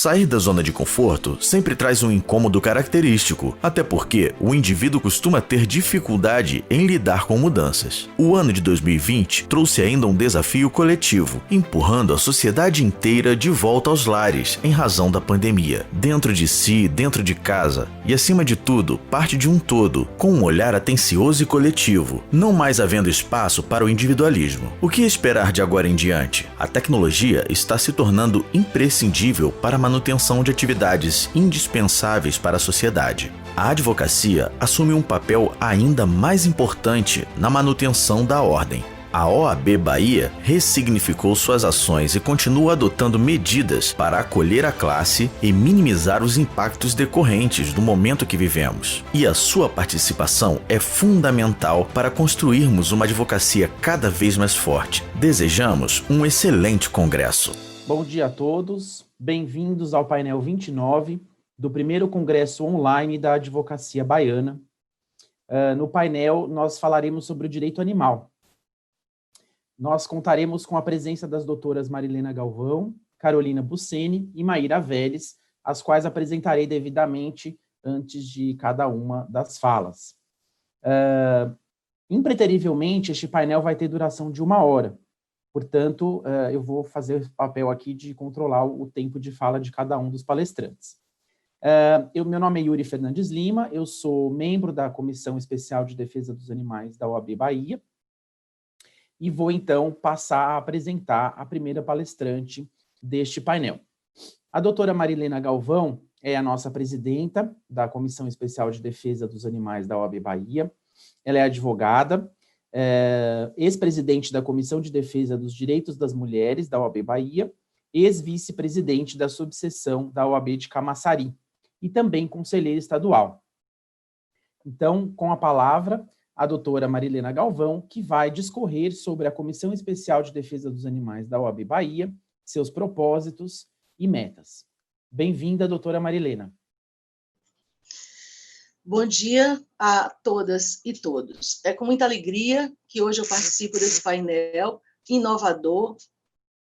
Sair da zona de conforto sempre traz um incômodo característico, até porque o indivíduo costuma ter dificuldade em lidar com mudanças. O ano de 2020 trouxe ainda um desafio coletivo, empurrando a sociedade inteira de volta aos lares em razão da pandemia. Dentro de si, dentro de casa e, acima de tudo, parte de um todo, com um olhar atencioso e coletivo, não mais havendo espaço para o individualismo. O que esperar de agora em diante? A tecnologia está se tornando imprescindível para a manutenção de atividades indispensáveis para a sociedade. A advocacia assume um papel ainda mais importante na manutenção da ordem. A OAB Bahia ressignificou suas ações e continua adotando medidas para acolher a classe e minimizar os impactos decorrentes do momento que vivemos. E a sua participação é fundamental para construirmos uma advocacia cada vez mais forte. Desejamos um excelente congresso. Bom dia a todos, bem-vindos ao painel 29 do primeiro congresso online da Advocacia Baiana. No painel, nós falaremos sobre o direito animal. Nós contaremos com a presença das doutoras Marilena Galvão, Carolina Busseni e Maíra Vélez, as quais apresentarei devidamente antes de cada uma das falas. Impreterivelmente, este painel vai ter duração de 1 hora. Portanto, eu vou fazer o papel aqui de controlar o tempo de fala de cada um dos palestrantes. Meu nome é Yuri Fernandes Lima, eu sou membro da Comissão Especial de Defesa dos Animais da OAB Bahia, e vou, então, passar a apresentar a primeira palestrante deste painel. A doutora Marilena Galvão é a nossa presidenta da Comissão Especial de Defesa dos Animais da OAB Bahia, ela é advogada, ex-presidente da Comissão de Defesa dos Direitos das Mulheres da OAB Bahia, ex-vice-presidente da subseção da OAB de Camaçari e também conselheira estadual. Então, com a palavra, a doutora Marilena Galvão, que vai discorrer sobre a Comissão Especial de Defesa dos Animais da OAB Bahia, seus propósitos e metas. Bem-vinda, doutora Marilena. Bom dia a todas e todos. É com muita alegria que hoje eu participo desse painel inovador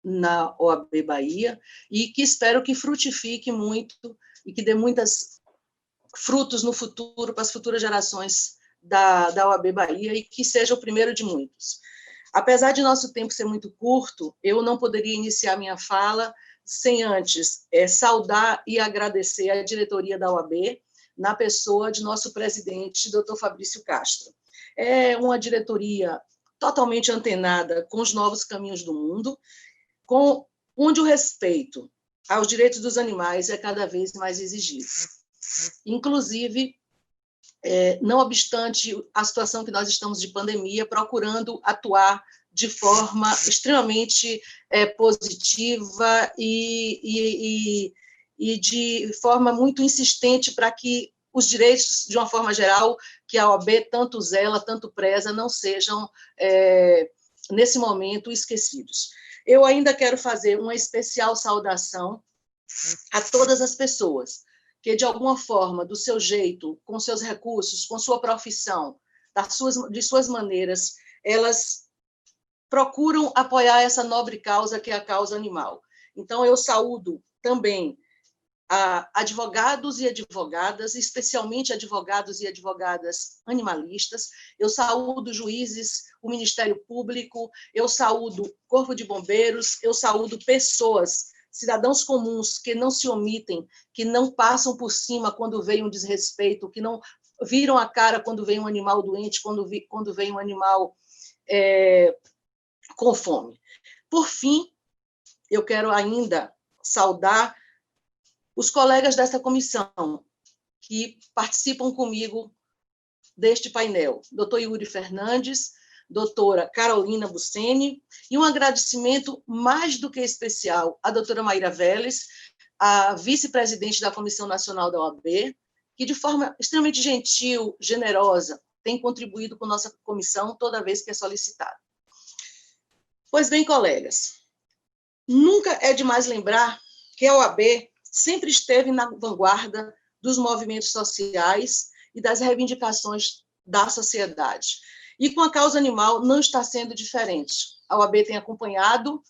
na OAB Bahia e que espero que frutifique muito e que dê muitos frutos no futuro para as futuras gerações da OAB Bahia e que seja o primeiro de muitos. Apesar de nosso tempo ser muito curto, eu não poderia iniciar minha fala sem antes saudar e agradecer a diretoria da OAB, na pessoa de nosso presidente, Dr. Fabrício Castro. É uma diretoria totalmente antenada com os novos caminhos do mundo, onde o respeito aos direitos dos animais é cada vez mais exigido. Inclusive, não obstante a situação que nós estamos de pandemia, procurando atuar de forma extremamente positiva e de forma muito insistente para que os direitos, de uma forma geral, que a OAB tanto zela, tanto preza, não sejam, nesse momento, esquecidos. Eu ainda quero fazer uma especial saudação a todas as pessoas que, de alguma forma, do seu jeito, com seus recursos, com sua profissão, de suas maneiras, elas procuram apoiar essa nobre causa, que é a causa animal. Então, eu saúdo também a advogados e advogadas, especialmente advogados e advogadas animalistas, eu saúdo juízes, o Ministério Público, eu saúdo Corpo de Bombeiros, eu saúdo pessoas, cidadãos comuns que não se omitem, que não passam por cima quando vem um desrespeito, que não viram a cara quando vem um animal doente, quando vem um animal com fome. Por fim, eu quero ainda saudar os colegas dessa comissão que participam comigo deste painel, doutor Yuri Fernandes, doutora Carolina Busseni, e um agradecimento mais do que especial à doutora Maíra Vélez, a vice-presidente da Comissão Nacional da OAB, que de forma extremamente gentil, generosa, tem contribuído com nossa comissão toda vez que é solicitado. Pois bem, colegas, nunca é demais lembrar que a OAB sempre esteve na vanguarda dos movimentos sociais e das reivindicações da sociedade. E com a causa animal não está sendo diferente. A OAB tem acompanhado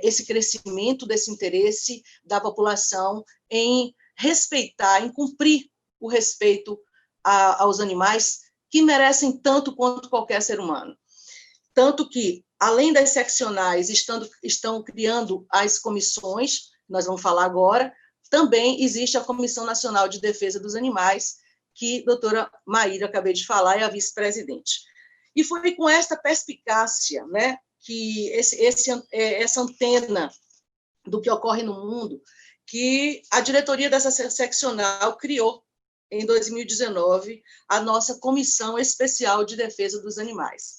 esse crescimento desse interesse da população em respeitar, em cumprir o respeito aos animais, que merecem tanto quanto qualquer ser humano. Tanto que, além das seccionais, estão criando as comissões, nós vamos falar agora, também existe a Comissão Nacional de Defesa dos Animais, que a doutora Maíra, acabei de falar, é a vice-presidente. E foi com esta perspicácia, né, que essa antena do que ocorre no mundo, que a diretoria dessa seccional criou, em 2019, a nossa Comissão Especial de Defesa dos Animais.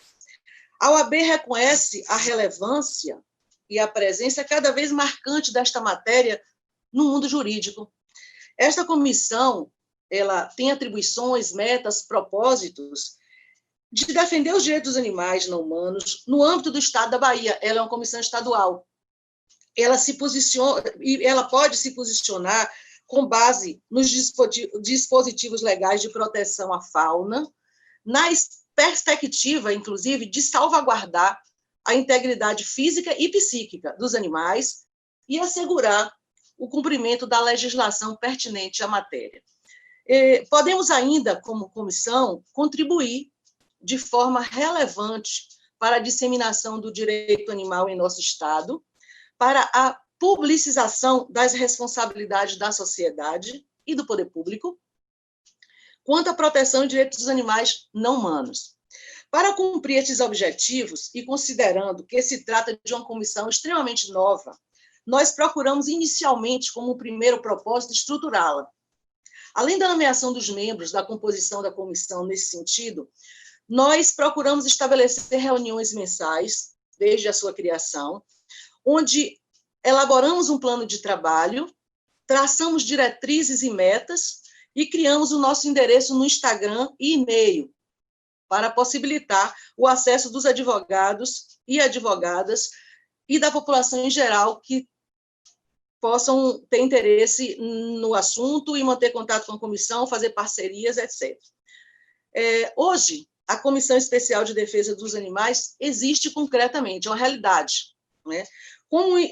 A OAB reconhece a relevância e a presença cada vez marcante desta matéria no mundo jurídico. Esta comissão, ela tem atribuições, metas, propósitos de defender os direitos dos animais não humanos no âmbito do Estado da Bahia. Ela é uma comissão estadual. Ela pode se posicionar com base nos dispositivos legais de proteção à fauna, na perspectiva, inclusive, de salvaguardar a integridade física e psíquica dos animais e assegurar o cumprimento da legislação pertinente à matéria. Podemos ainda, como comissão, contribuir de forma relevante para a disseminação do direito animal em nosso Estado, para a publicização das responsabilidades da sociedade e do poder público, quanto à proteção de direitos dos animais não humanos. Para cumprir esses objetivos, e considerando que se trata de uma comissão extremamente nova, nós procuramos inicialmente, como primeiro propósito, estruturá-la. Além da nomeação dos membros da composição da comissão nesse sentido, nós procuramos estabelecer reuniões mensais, desde a sua criação, onde elaboramos um plano de trabalho, traçamos diretrizes e metas e criamos o nosso endereço no Instagram e e-mail para possibilitar o acesso dos advogados e advogadas e da população em geral que possam ter interesse no assunto e manter contato com a comissão, fazer parcerias, etc. Hoje, a Comissão Especial de Defesa dos Animais existe concretamente, é uma realidade, né?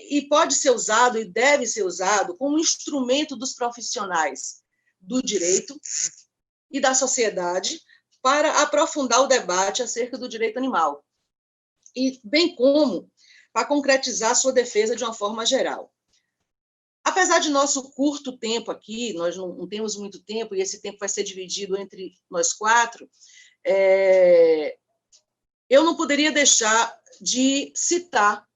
E pode ser usado e deve ser usado como instrumento dos profissionais do direito e da sociedade para aprofundar o debate acerca do direito animal, e bem como para concretizar sua defesa de uma forma geral. Apesar de nosso curto tempo aqui, nós não temos muito tempo, e esse tempo vai ser dividido entre nós quatro, eu não poderia deixar de citar,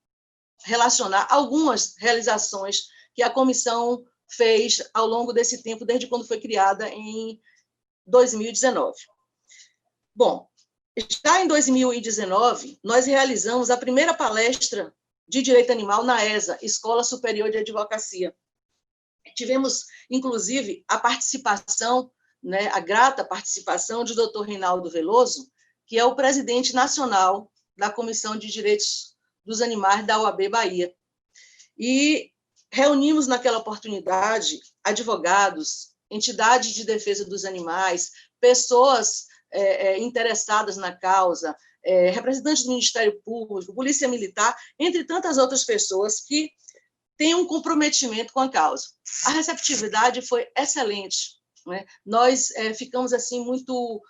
relacionar algumas realizações que a comissão fez ao longo desse tempo, desde quando foi criada em 2019. Bom, já em 2019, nós realizamos a primeira palestra de Direito Animal na ESA, Escola Superior de Advocacia. Tivemos, inclusive, a participação, né, a grata participação do Dr. Reinaldo Veloso, que é o presidente nacional da Comissão de Direitos dos Animais da OAB Bahia. E reunimos naquela oportunidade advogados, entidades de defesa dos animais, pessoas interessadas na causa, representantes do Ministério Público, Polícia Militar, entre tantas outras pessoas que têm um comprometimento com a causa. A receptividade foi excelente, né? Nós ficamos assim muito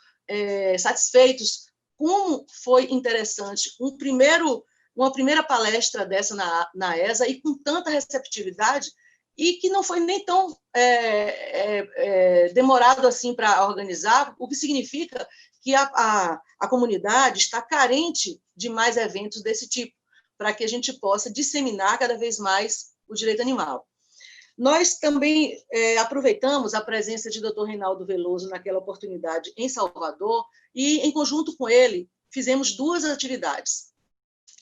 satisfeitos como foi interessante uma primeira palestra dessa na ESA, e com tanta receptividade, e que não foi nem tão demorado assim para organizar, o que significa que a comunidade está carente de mais eventos desse tipo, para que a gente possa disseminar cada vez mais o direito animal. Nós também aproveitamos a presença de Dr. Reinaldo Veloso naquela oportunidade em Salvador, e, em conjunto com ele, fizemos duas atividades.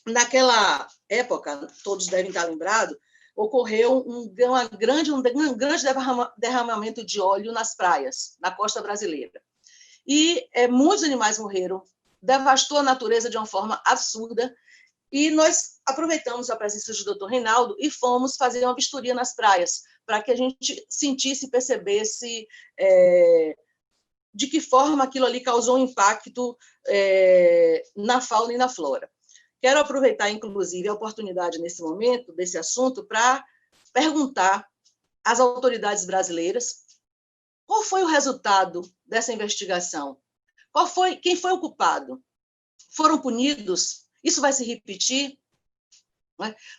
Naquela época, todos devem estar lembrados, ocorreu um grande derramamento de óleo nas praias, na costa brasileira. E muitos animais morreram, devastou a natureza de uma forma absurda, e nós aproveitamos a presença do Dr. Reinaldo e fomos fazer uma vistoria nas praias, para que a gente sentisse e percebesse de que forma aquilo ali causou um impacto na fauna e na flora. Quero aproveitar, inclusive, a oportunidade nesse momento, desse assunto, para perguntar às autoridades brasileiras qual foi o resultado dessa investigação. Quem foi o culpado? Foram punidos? Isso vai se repetir?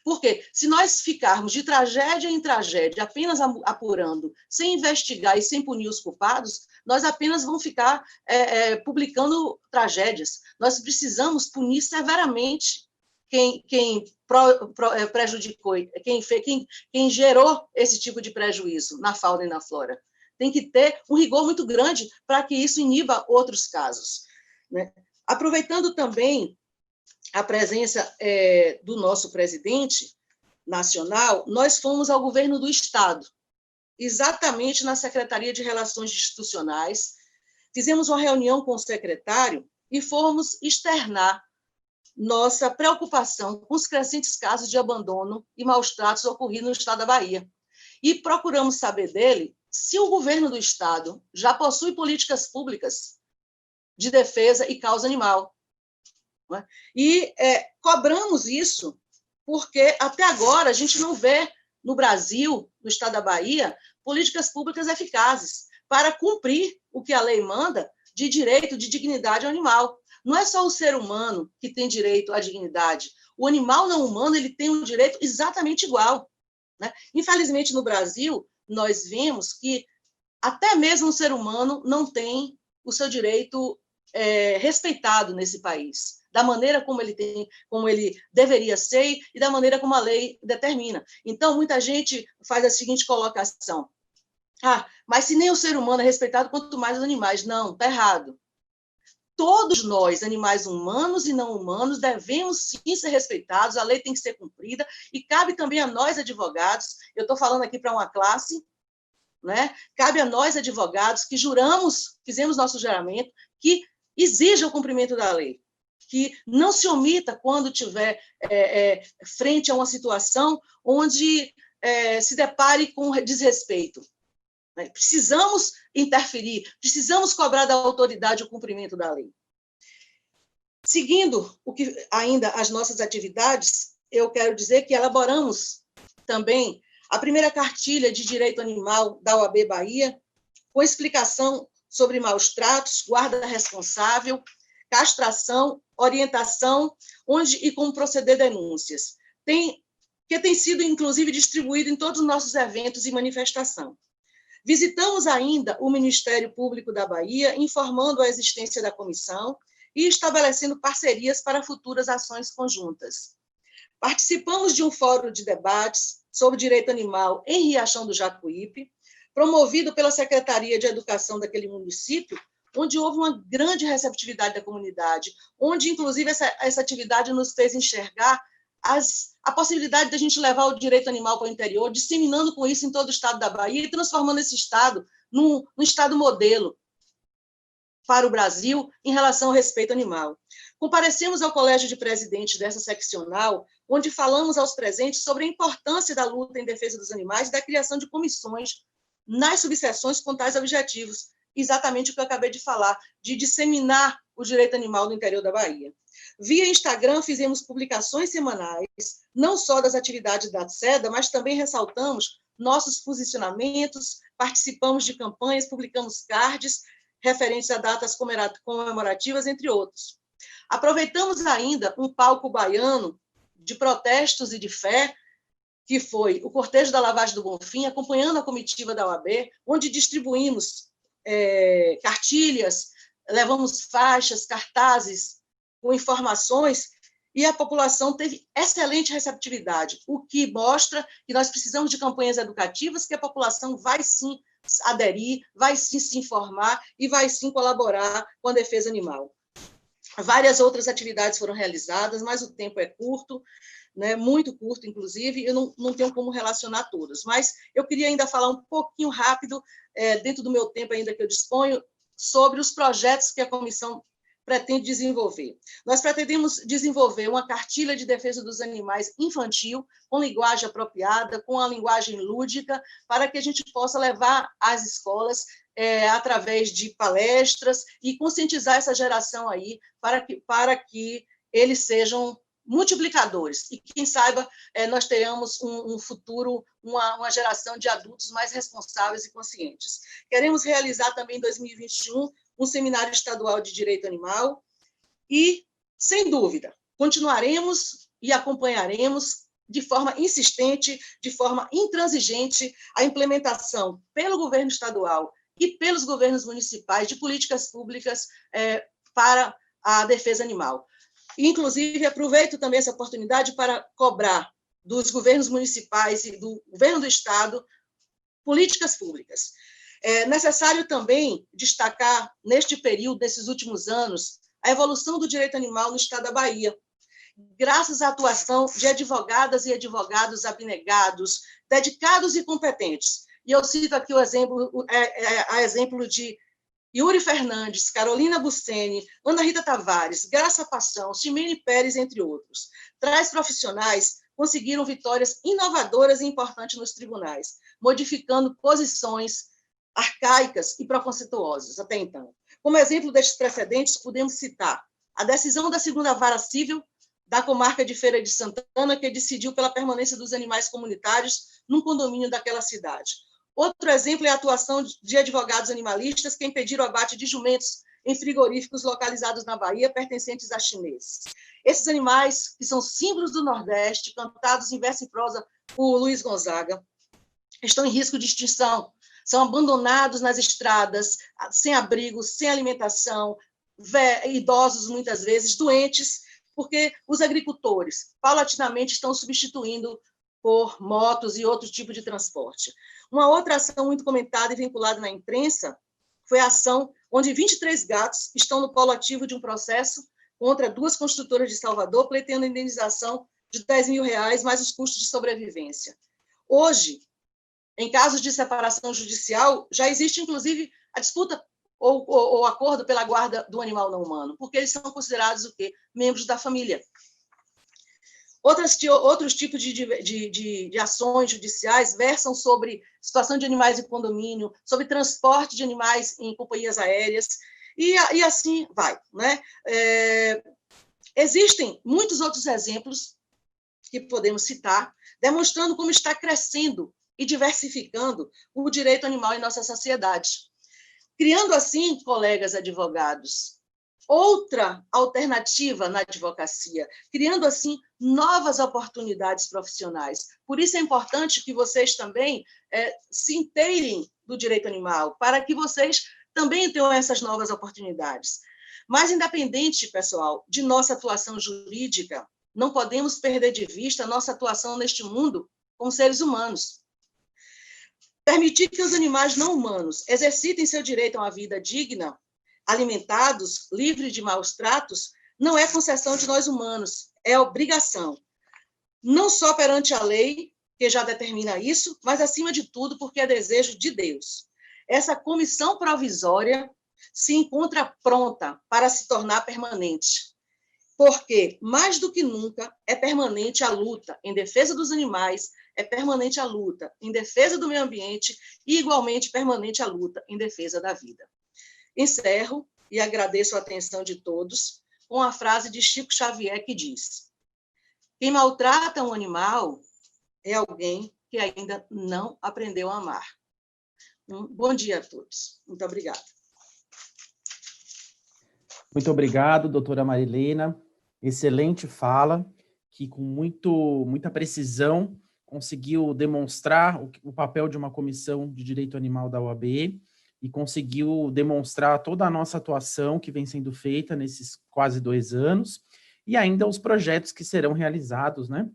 Porque se nós ficarmos de tragédia em tragédia, apenas apurando, sem investigar e sem punir os culpados, nós apenas vamos ficar publicando tragédias. Nós precisamos punir severamente quem prejudicou, quem gerou esse tipo de prejuízo na fauna e na flora. Tem que ter um rigor muito grande para que isso iniba outros casos. Né? Aproveitando também a presença do nosso presidente nacional, nós fomos ao governo do Estado, exatamente na Secretaria de Relações Institucionais, fizemos uma reunião com o secretário e fomos externar nossa preocupação com os crescentes casos de abandono e maus-tratos ocorridos no estado da Bahia. E procuramos saber dele se o governo do Estado já possui políticas públicas de defesa e causa animal. E cobramos isso porque, até agora, a gente não vê no Brasil, no estado da Bahia, políticas públicas eficazes para cumprir o que a lei manda de direito de dignidade ao animal. Não é só o ser humano que tem direito à dignidade. O animal não humano ele tem um direito exatamente igual. Né? Infelizmente, no Brasil, nós vemos que até mesmo o ser humano não tem o seu direito respeitado nesse país, da maneira como ele deveria ser e da maneira como a lei determina. Então, muita gente faz a seguinte colocação: mas se nem o ser humano é respeitado, quanto mais os animais. Não, está errado. Todos nós, animais humanos e não humanos, devemos sim ser respeitados, a lei tem que ser cumprida, e cabe também a nós, advogados, eu estou falando aqui para uma classe, né? Cabe a nós, advogados, que juramos, fizemos nosso juramento, que exija o cumprimento da lei, que não se omita quando tiver frente a uma situação onde se depare com desrespeito. Precisamos interferir, precisamos cobrar da autoridade o cumprimento da lei. Seguindo ainda as nossas atividades, eu quero dizer que elaboramos também a primeira cartilha de direito animal da OAB Bahia, com explicação sobre maus-tratos, guarda responsável, castração, orientação, onde e como proceder denúncias. Que tem sido, inclusive, distribuído em todos os nossos eventos e manifestação. Visitamos ainda o Ministério Público da Bahia, informando a existência da comissão e estabelecendo parcerias para futuras ações conjuntas. Participamos de um fórum de debates sobre direito animal em Riachão do Jacuípe, promovido pela Secretaria de Educação daquele município, onde houve uma grande receptividade da comunidade, onde, inclusive, essa atividade nos fez enxergar a possibilidade de a gente levar o direito animal para o interior, disseminando com isso em todo o estado da Bahia e transformando esse estado num estado modelo para o Brasil em relação ao respeito animal. Comparecemos ao Colégio de Presidentes dessa seccional, onde falamos aos presentes sobre a importância da luta em defesa dos animais e da criação de comissões nas subseções com tais objetivos, exatamente o que eu acabei de falar, de disseminar o direito animal no interior da Bahia. Via Instagram, fizemos publicações semanais, não só das atividades da SEDA, mas também ressaltamos nossos posicionamentos, participamos de campanhas, publicamos cards referentes a datas comemorativas, entre outros. Aproveitamos ainda um palco baiano de protestos e de fé, que foi o Cortejo da Lavagem do Bonfim, acompanhando a comitiva da OAB, onde distribuímos cartilhas, levamos faixas, cartazes com informações, e a população teve excelente receptividade, o que mostra que nós precisamos de campanhas educativas, que a população vai sim aderir, vai sim se informar e vai sim colaborar com a defesa animal. Várias outras atividades foram realizadas, mas o tempo é curto, né, muito curto, inclusive, eu não tenho como relacionar todas, mas eu queria ainda falar um pouquinho rápido, dentro do meu tempo ainda que eu disponho, sobre os projetos que a comissão pretende desenvolver. Nós pretendemos desenvolver uma cartilha de defesa dos animais infantil, com linguagem apropriada, com a linguagem lúdica, para que a gente possa levar às escolas, através de palestras, e conscientizar essa geração aí, para que eles sejam multiplicadores, e quem saiba nós tenhamos um futuro, uma geração de adultos mais responsáveis e conscientes. Queremos realizar também em 2021 um seminário estadual de direito animal e, sem dúvida, continuaremos e acompanharemos de forma insistente, de forma intransigente, a implementação pelo governo estadual e pelos governos municipais de políticas públicas para a defesa animal. Inclusive, aproveito também essa oportunidade para cobrar dos governos municipais e do governo do Estado políticas públicas. É necessário também destacar, neste período, nesses últimos anos, a evolução do direito animal no Estado da Bahia, graças à atuação de advogadas e advogados abnegados, dedicados e competentes. E eu cito aqui o exemplo, a exemplo de Yuri Fernandes, Carolina Busseni, Ana Rita Tavares, Graça Paixão, Ximene Pérez, entre outros. Tais profissionais conseguiram vitórias inovadoras e importantes nos tribunais, modificando posições arcaicas e preconceituosas até então. Como exemplo destes precedentes, podemos citar a decisão da segunda vara civil da comarca de Feira de Santana, que decidiu pela permanência dos animais comunitários num condomínio daquela cidade. Outro exemplo é a atuação de advogados animalistas que impediram o abate de jumentos em frigoríficos localizados na Bahia, pertencentes a chineses. Esses animais, que são símbolos do Nordeste, cantados em verso e prosa por Luiz Gonzaga, estão em risco de extinção, são abandonados nas estradas, sem abrigo, sem alimentação, idosos muitas vezes, doentes, porque os agricultores, paulatinamente, estão substituindo por motos e outro tipo de transporte. Uma outra ação muito comentada e vinculada na imprensa foi a ação onde 23 gatos estão no polo ativo de um processo contra 2 construtoras de Salvador, pleiteando a indenização de R$10 mil, mais os custos de sobrevivência. Hoje, em casos de separação judicial, já existe, inclusive, a disputa ou acordo pela guarda do animal não humano, porque eles são considerados o quê? Membros da família. Outros tipos de ações judiciais versam sobre situação de animais em condomínio, sobre transporte de animais em companhias aéreas, e assim vai, né? Existem muitos outros exemplos que podemos citar, demonstrando como está crescendo e diversificando o direito animal em nossa sociedade. Criando assim, colegas advogados, outra alternativa na advocacia, criando assim novas oportunidades profissionais. Por isso é importante que vocês também se inteirem do direito animal, para que vocês também tenham essas novas oportunidades. Mas, independente, pessoal, de nossa atuação jurídica, não podemos perder de vista a nossa atuação neste mundo como seres humanos. Permitir que os animais não humanos exercitem seu direito a uma vida digna, alimentados, livres de maus tratos, não é concessão de nós humanos, é obrigação. Não só perante a lei, que já determina isso, mas, acima de tudo, porque é desejo de Deus. Essa comissão provisória se encontra pronta para se tornar permanente, porque, mais do que nunca, é permanente a luta em defesa dos animais, é permanente a luta em defesa do meio ambiente e, igualmente, permanente a luta em defesa da vida. Encerro e agradeço a atenção de todos com a frase de Chico Xavier que diz: quem maltrata um animal é alguém que ainda não aprendeu a amar. Um bom dia a todos. Muito obrigada. Muito obrigado, doutora Marilena. Excelente fala, que com muita precisão conseguiu demonstrar o papel de uma comissão de direito animal da OAB e conseguiu demonstrar toda a nossa atuação que vem sendo feita nesses quase 2 anos e ainda os projetos que serão realizados, né,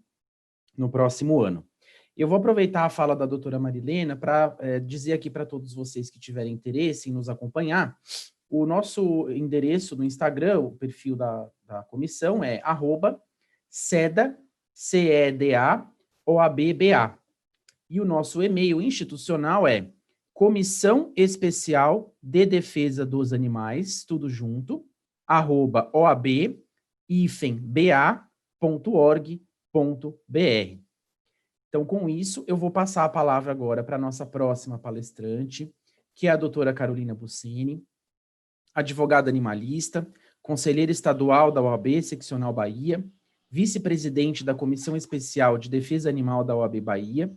no próximo ano. Eu vou aproveitar a fala da doutora Marilena para dizer aqui para todos vocês que tiverem interesse em nos acompanhar, o nosso endereço no Instagram, o perfil da comissão é @seda, CEDA, OABBA. E o nosso e-mail institucional é Comissão Especial de Defesa dos Animais, tudo junto, @oab-ba.org.br. Então, com isso, eu vou passar a palavra agora para a nossa próxima palestrante, que é a doutora Carolina Busseni, advogada animalista, conselheira estadual da OAB Seccional Bahia vice-presidente da Comissão Especial de Defesa Animal da OAB Bahia,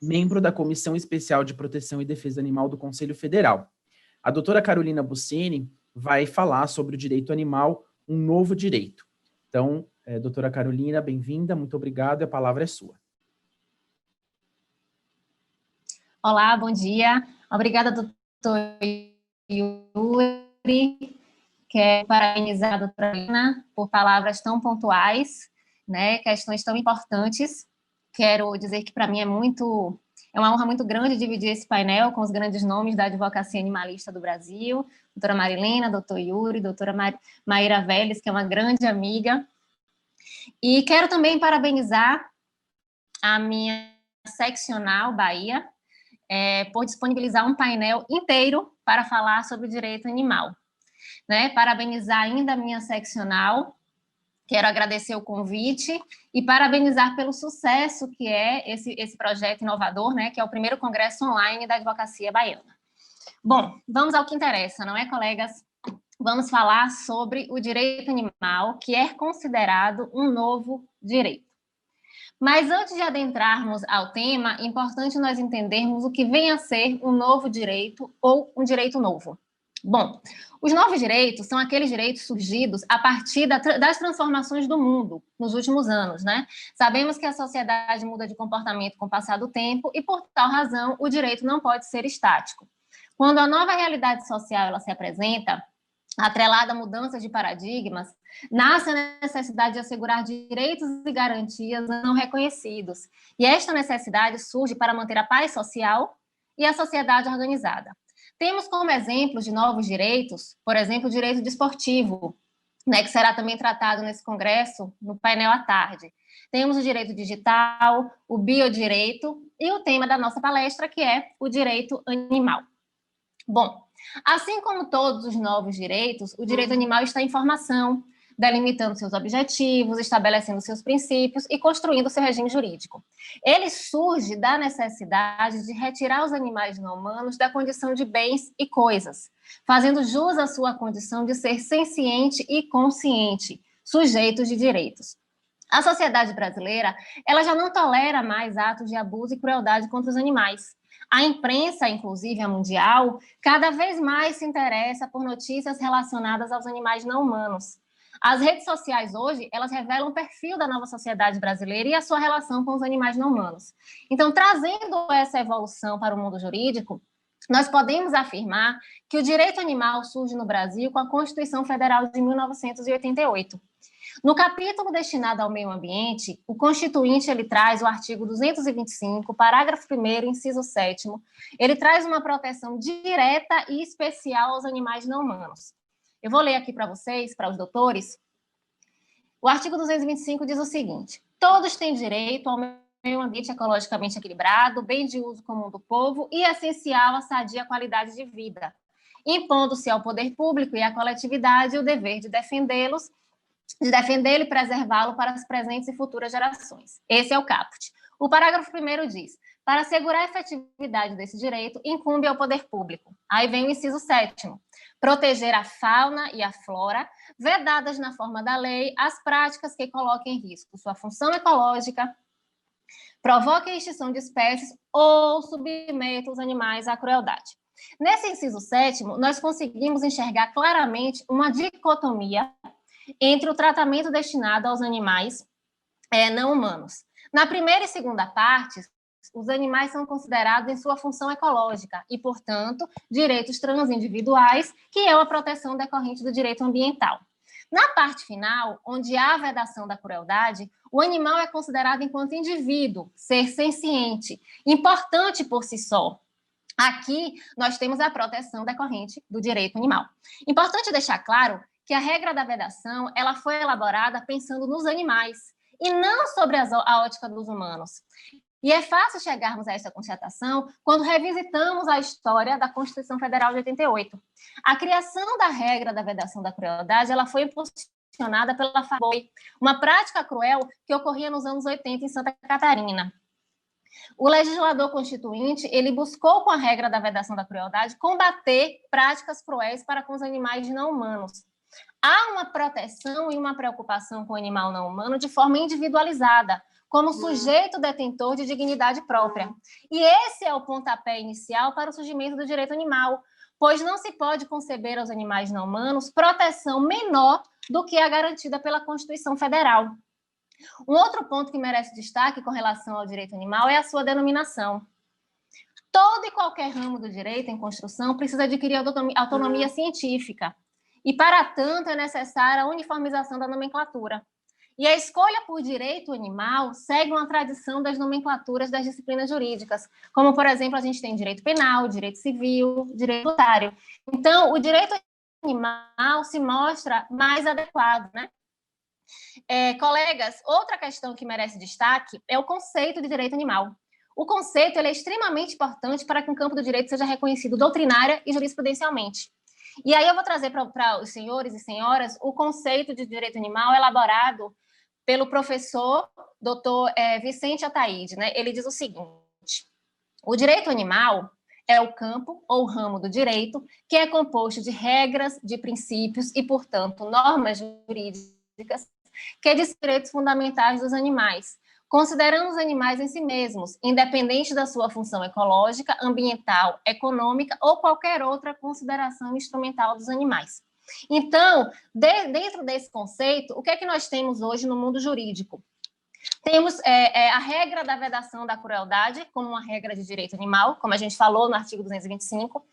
membro da Comissão Especial de Proteção e Defesa Animal do Conselho Federal. A doutora Carolina Bussini vai falar sobre o direito animal, um novo direito. Então, doutora Carolina, bem-vinda, muito obrigado, e a palavra é sua. Olá, bom dia. Obrigada, doutor Yuri. Quero parabenizar a doutora Carolina por palavras tão pontuais, né, questões tão importantes. Quero dizer que, para mim, é uma honra muito grande dividir esse painel com os grandes nomes da advocacia animalista do Brasil, doutora Marilena, doutor Yuri, doutora Maíra Vélez, que é uma grande amiga. E quero também parabenizar a minha seccional Bahia por disponibilizar um painel inteiro para falar sobre o direito animal. Né? Parabenizar ainda a minha seccional, quero agradecer o convite e parabenizar pelo sucesso que é esse projeto inovador, né, que é o primeiro congresso online da advocacia baiana. Bom, vamos ao que interessa, não é, colegas? Vamos falar sobre o direito animal, que é considerado um novo direito. Mas antes de adentrarmos ao tema, é importante nós entendermos o que vem a ser um novo direito ou um direito novo. Bom, os novos direitos são aqueles direitos surgidos a partir das transformações do mundo nos últimos anos, né? Sabemos que a sociedade muda de comportamento com o passar do tempo e, por tal razão, o direito não pode ser estático. Quando a nova realidade social ela se apresenta, atrelada a mudanças de paradigmas, nasce a necessidade de assegurar direitos e garantias não reconhecidos. E esta necessidade surge para manter a paz social e a sociedade organizada. Temos como exemplos de novos direitos, por exemplo, o direito desportivo, né, que será também tratado nesse congresso, no painel à tarde. Temos o direito digital, o biodireito e o tema da nossa palestra, que é o direito animal. Bom, assim como todos os novos direitos, o direito animal está em formação, delimitando seus objetivos, estabelecendo seus princípios e construindo seu regime jurídico. Ele surge da necessidade de retirar os animais não humanos da condição de bens e coisas, fazendo jus à sua condição de ser senciente e consciente, sujeitos de direitos. A sociedade brasileira, ela já não tolera mais atos de abuso e crueldade contra os animais. A imprensa, inclusive a mundial, cada vez mais se interessa por notícias relacionadas aos animais não humanos. As redes sociais hoje, elas revelam o perfil da nova sociedade brasileira e a sua relação com os animais não humanos. Então, trazendo essa evolução para o mundo jurídico, nós podemos afirmar que o direito animal surge no Brasil com a Constituição Federal de 1988. No capítulo destinado ao meio ambiente, o Constituinte ele traz o artigo 225, parágrafo 1º, inciso 7º, ele traz uma proteção direta e especial aos animais não humanos. Eu vou ler aqui para vocês, para os doutores. O artigo 225 diz o seguinte: todos têm direito ao meio ambiente ecologicamente equilibrado, bem de uso comum do povo e essencial à sadia qualidade de vida, impondo-se ao poder público e à coletividade o dever de defendê-lo e preservá-lo para as presentes e futuras gerações. Esse é o caput. O parágrafo 1º diz: para assegurar a efetividade desse direito, incumbe ao poder público. Aí vem o inciso 7º. Proteger a fauna e a flora, vedadas na forma da lei as práticas que coloquem em risco sua função ecológica, provoquem a extinção de espécies ou submetam os animais à crueldade. Nesse inciso 7º, nós conseguimos enxergar claramente uma dicotomia entre o tratamento destinado aos animais não humanos. Na primeira e segunda partes, os animais são considerados em sua função ecológica e, portanto, direitos transindividuais, que é uma proteção decorrente do direito ambiental. Na parte final, onde há a vedação da crueldade, o animal é considerado enquanto indivíduo, ser senciente, importante por si só. Aqui, nós temos a proteção decorrente do direito animal. Importante deixar claro que a regra da vedação ela foi elaborada pensando nos animais e não sobre a ótica dos humanos. E é fácil chegarmos a essa constatação quando revisitamos a história da Constituição Federal de 88. A criação da regra da vedação da crueldade ela foi impulsionada pela FABOI, uma prática cruel que ocorria nos anos 80 em Santa Catarina. O legislador constituinte ele buscou, com a regra da vedação da crueldade, combater práticas cruéis para com os animais não humanos. há uma proteção e uma preocupação com o animal não humano de forma individualizada, como sujeito detentor de dignidade própria. E esse é o pontapé inicial para o surgimento do direito animal, pois não se pode conceber aos animais não humanos proteção menor do que a garantida pela Constituição Federal. Um outro ponto que merece destaque com relação ao direito animal é a sua denominação. Todo e qualquer ramo do direito em construção precisa adquirir autonomia científica, e, para tanto, é necessária a uniformização da nomenclatura. E a escolha por direito animal segue uma tradição das nomenclaturas das disciplinas jurídicas, como, por exemplo, a gente tem direito penal, direito civil, direito tributário. Então, o direito animal se mostra mais adequado, né? Colegas, outra questão que merece destaque é o conceito de direito animal. O conceito ele é extremamente importante para que o campo do direito seja reconhecido doutrinária e jurisprudencialmente. E aí eu vou trazer para os senhores e senhoras o conceito de direito animal elaborado pelo professor Dr. Vicente Ataíde, né? Ele diz o seguinte: o direito animal é o campo ou ramo do direito que é composto de regras, de princípios e, portanto, normas jurídicas que diz direitos fundamentais dos animais, considerando os animais em si mesmos, independente da sua função ecológica, ambiental, econômica ou qualquer outra consideração instrumental dos animais. Então, dentro desse conceito, o que é que nós temos hoje no mundo jurídico? Temos a regra da vedação da crueldade como uma regra de direito animal, como a gente falou no artigo 225.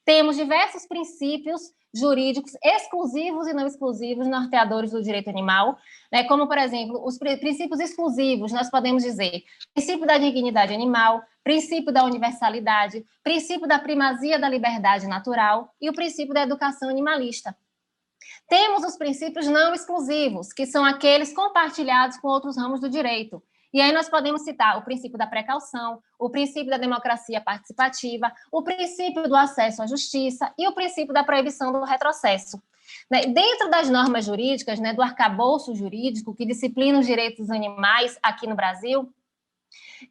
Temos diversos princípios jurídicos exclusivos e não exclusivos norteadores do direito animal, né, como, por exemplo, os princípios exclusivos, nós podemos dizer princípio da dignidade animal, princípio da universalidade, princípio da primazia da liberdade natural e o princípio da educação animalista. Temos os princípios não exclusivos, que são aqueles compartilhados com outros ramos do direito. E aí nós podemos citar o princípio da precaução, o princípio da democracia participativa, o princípio do acesso à justiça e o princípio da proibição do retrocesso. Dentro das normas jurídicas, do arcabouço jurídico que disciplina os direitos dos animais aqui no Brasil,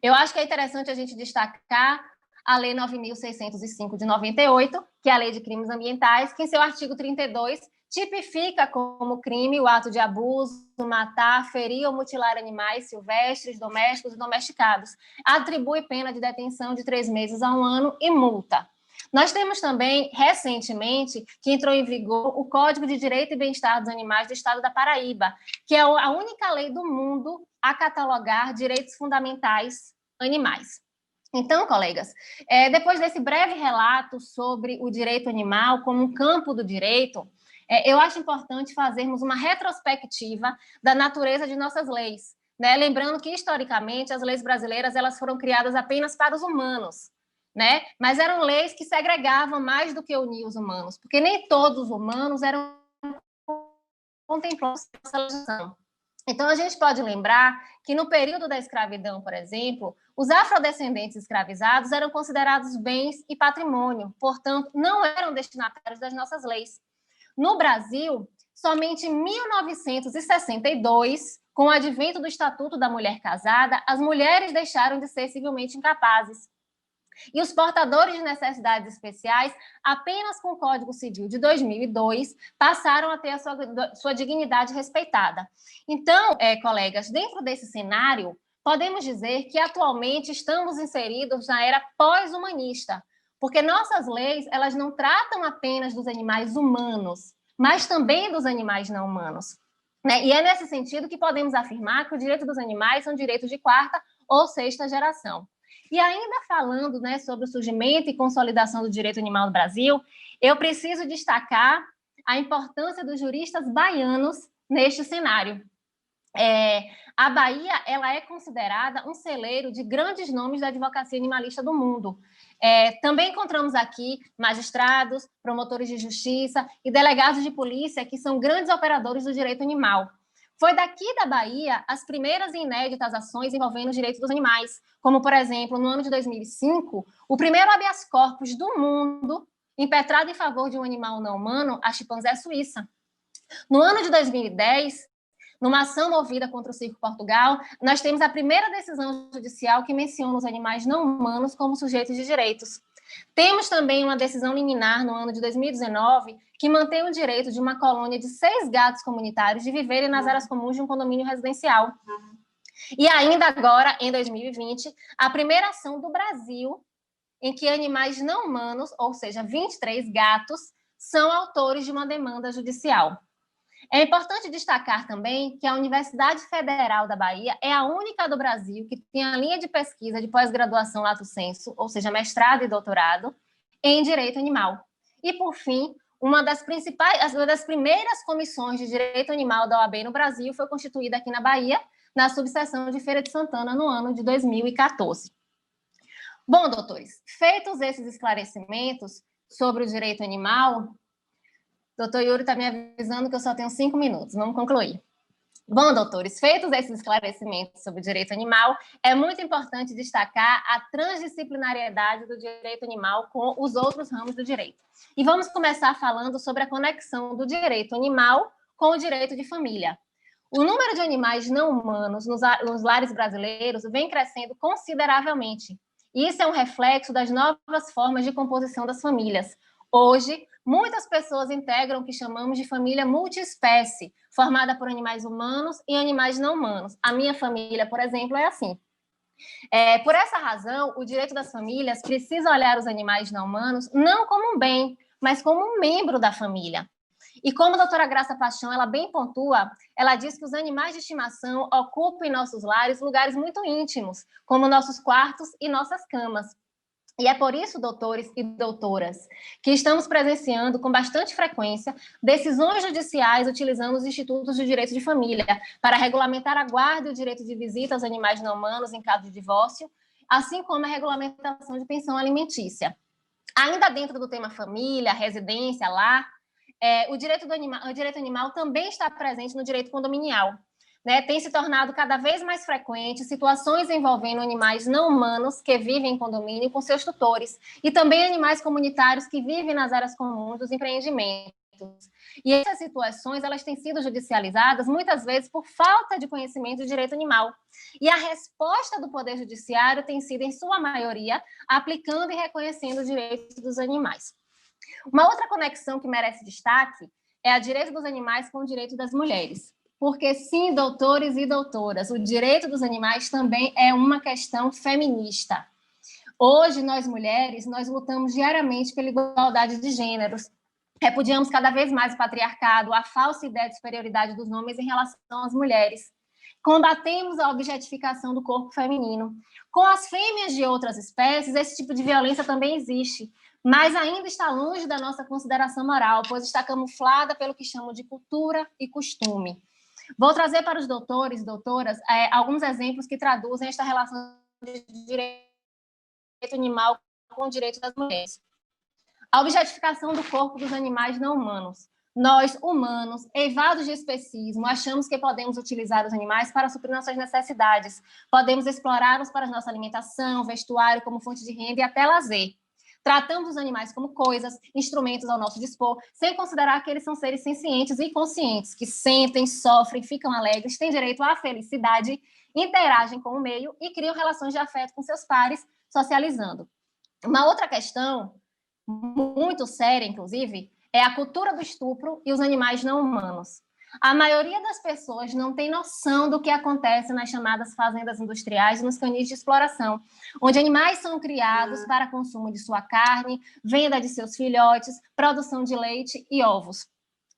eu acho que é interessante a gente destacar a Lei 9.605 de 98, que é a Lei de Crimes Ambientais, que em seu artigo 32 tipifica como crime o ato de abuso, matar, ferir ou mutilar animais silvestres, domésticos e domesticados. Atribui pena de detenção de 3 meses a 1 ano e multa. Nós temos também, recentemente, que entrou em vigor o Código de Direito e Bem-Estar dos Animais do Estado da Paraíba, que é a única lei do mundo a catalogar direitos fundamentais animais. Então, colegas, depois desse breve relato sobre o direito animal como um campo do direito, eu acho importante fazermos uma retrospectiva da natureza de nossas leis, né? Lembrando que, historicamente, as leis brasileiras elas foram criadas apenas para os humanos, né? Mas eram leis que segregavam mais do que uniam os humanos, porque nem todos os humanos eram contemplados nessa legislação. Então, a gente pode lembrar que, no período da escravidão, por exemplo, os afrodescendentes escravizados eram considerados bens e patrimônio, portanto, não eram destinatários das nossas leis. No Brasil, somente em 1962, com o advento do Estatuto da Mulher Casada, as mulheres deixaram de ser civilmente incapazes. E os portadores de necessidades especiais, apenas com o Código Civil de 2002, passaram a ter a sua dignidade respeitada. Então, colegas, dentro desse cenário, podemos dizer que atualmente estamos inseridos na era pós-humanista, porque nossas leis elas não tratam apenas dos animais humanos, mas também dos animais não humanos. Né? E é nesse sentido que podemos afirmar que o direito dos animais são direitos de 4ª ou 6ª geração. E ainda falando, né, sobre o surgimento e consolidação do direito animal no Brasil, eu preciso destacar a importância dos juristas baianos neste cenário. A Bahia ela é considerada um celeiro de grandes nomes da advocacia animalista do mundo. Também encontramos aqui magistrados, promotores de justiça e delegados de polícia que são grandes operadores do direito animal. Foi daqui da Bahia as primeiras e inéditas ações envolvendo os direitos dos animais, como, por exemplo, no ano de 2005, o primeiro habeas corpus do mundo impetrado em favor de um animal não humano, a chimpanzé suíça. No ano de 2010, numa ação movida contra o Circo Portugal, nós temos a primeira decisão judicial que menciona os animais não humanos como sujeitos de direitos. Temos também uma decisão liminar no ano de 2019 que mantém o direito de uma colônia de 6 gatos comunitários de viverem nas áreas comuns de um condomínio residencial. E ainda agora, em 2020, a primeira ação do Brasil em que animais não humanos, ou seja, 23 gatos, são autores de uma demanda judicial. É importante destacar também que a Universidade Federal da Bahia é a única do Brasil que tem a linha de pesquisa de pós-graduação lato sensu, ou seja, mestrado e doutorado, em direito animal. E, por fim, uma das primeiras comissões de direito animal da OAB no Brasil foi constituída aqui na Bahia, na subseção de Feira de Santana, no ano de 2014. Bom, doutores, feitos esses esclarecimentos sobre o direito animal, doutor Yuri está me avisando que eu só tenho 5 minutos. Vamos concluir. Bom, doutores, feitos esses esclarecimentos sobre o direito animal, é muito importante destacar a transdisciplinariedade do direito animal com os outros ramos do direito. E vamos começar falando sobre a conexão do direito animal com o direito de família. O número de animais não humanos nos lares brasileiros vem crescendo consideravelmente. Isso é um reflexo das novas formas de composição das famílias. Hoje, muitas pessoas integram o que chamamos de família multiespécie, formada por animais humanos e animais não humanos. A minha família, por exemplo, é assim. Por essa razão, o direito das famílias precisa olhar os animais não humanos não como um bem, mas como um membro da família. E como a doutora Graça Paixão, ela bem pontua, ela diz que os animais de estimação ocupam em nossos lares lugares muito íntimos, como nossos quartos e nossas camas. E é por isso, doutores e doutoras, que estamos presenciando com bastante frequência decisões judiciais utilizando os institutos de direito de família para regulamentar a guarda e o direito de visita aos animais não humanos em caso de divórcio, assim como a regulamentação de pensão alimentícia. Ainda dentro do tema família, residência, lar, o direito animal também está presente no direito condominial. Tem se tornado cada vez mais frequente situações envolvendo animais não humanos que vivem em condomínio com seus tutores e também animais comunitários que vivem nas áreas comuns dos empreendimentos. E essas situações elas têm sido judicializadas muitas vezes por falta de conhecimento do direito animal. E a resposta do Poder Judiciário tem sido, em sua maioria, aplicando e reconhecendo os direitos dos animais. Uma outra conexão que merece destaque é a direito dos animais com o direito das mulheres. Porque sim, doutores e doutoras, o direito dos animais também é uma questão feminista. Hoje, nós mulheres, nós lutamos diariamente pela igualdade de gêneros, repudiamos cada vez mais o patriarcado, a falsa ideia de superioridade dos homens em relação às mulheres. Combatemos a objetificação do corpo feminino. Com as fêmeas de outras espécies, esse tipo de violência também existe, mas ainda está longe da nossa consideração moral, pois está camuflada pelo que chamam de cultura e costume. Vou trazer para os doutores e doutoras alguns exemplos que traduzem esta relação de direito animal com o direito das mulheres. A objetificação do corpo dos animais não humanos. Nós, humanos, eivados de especismo, achamos que podemos utilizar os animais para suprir nossas necessidades. Podemos explorá-los para nossa alimentação, vestuário, como fonte de renda e até lazer. Tratamos os animais como coisas, instrumentos ao nosso dispor, sem considerar que eles são seres sencientes e conscientes, que sentem, sofrem, ficam alegres, têm direito à felicidade, interagem com o meio e criam relações de afeto com seus pares, socializando. Uma outra questão, muito séria, inclusive, é a cultura do estupro e os animais não humanos. A maioria das pessoas não tem noção do que acontece nas chamadas fazendas industriais e nos canis de exploração, onde animais são criados para consumo de sua carne, venda de seus filhotes, produção de leite e ovos.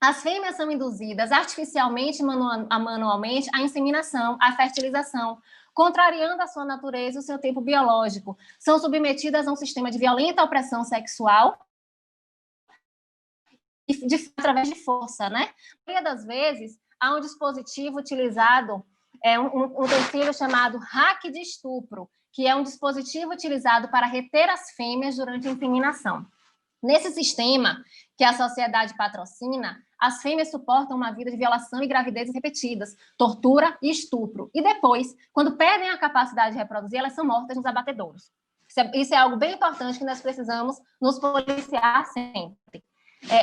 As fêmeas são induzidas artificialmente e manualmente à inseminação, à fertilização, contrariando a sua natureza e o seu tempo biológico. São submetidas a um sistema de violenta opressão sexual, através de força, né? A maioria das vezes, há um dispositivo utilizado, um utensílio chamado rack de estupro, que é um dispositivo utilizado para reter as fêmeas durante a inseminação. Nesse sistema, que a sociedade patrocina, as fêmeas suportam uma vida de violação e gravidezes repetidas, tortura e estupro. E depois, quando perdem a capacidade de reproduzir, elas são mortas nos abatedouros. Isso é algo bem importante que nós precisamos nos policiar sempre.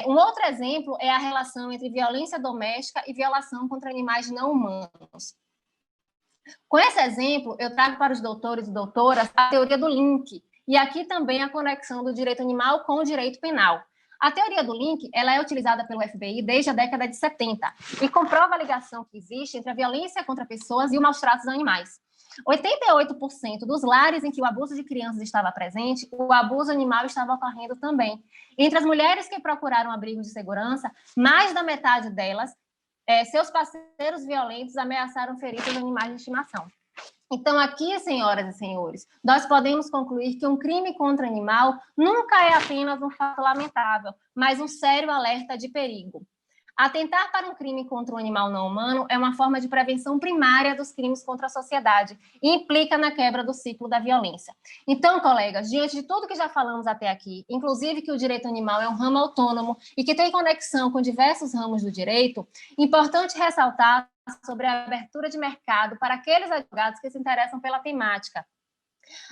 Um outro exemplo é a relação entre violência doméstica e violação contra animais não humanos. Com esse exemplo, eu trago para os doutores e doutoras a teoria do link E aqui também a conexão do direito animal com o direito penal. A teoria do link ela é utilizada pelo FBI desde a década de 70 e comprova a ligação que existe entre a violência contra pessoas e o maus-tratos a animais. 88% dos lares em que o abuso de crianças estava presente, o abuso animal estava ocorrendo também. Entre as mulheres que procuraram abrigo de segurança, mais da metade delas, seus parceiros violentos ameaçaram ferir os animais de estimação. Então, aqui, senhoras e senhores, nós podemos concluir que um crime contra animal nunca é apenas um fato lamentável, mas um sério alerta de perigo. Atentar para um crime contra um animal não humano é uma forma de prevenção primária dos crimes contra a sociedade e implica na quebra do ciclo da violência. Então, colegas, diante de tudo que já falamos até aqui, inclusive que o direito animal é um ramo autônomo e que tem conexão com diversos ramos do direito, importante ressaltar sobre a abertura de mercado para aqueles advogados que se interessam pela temática.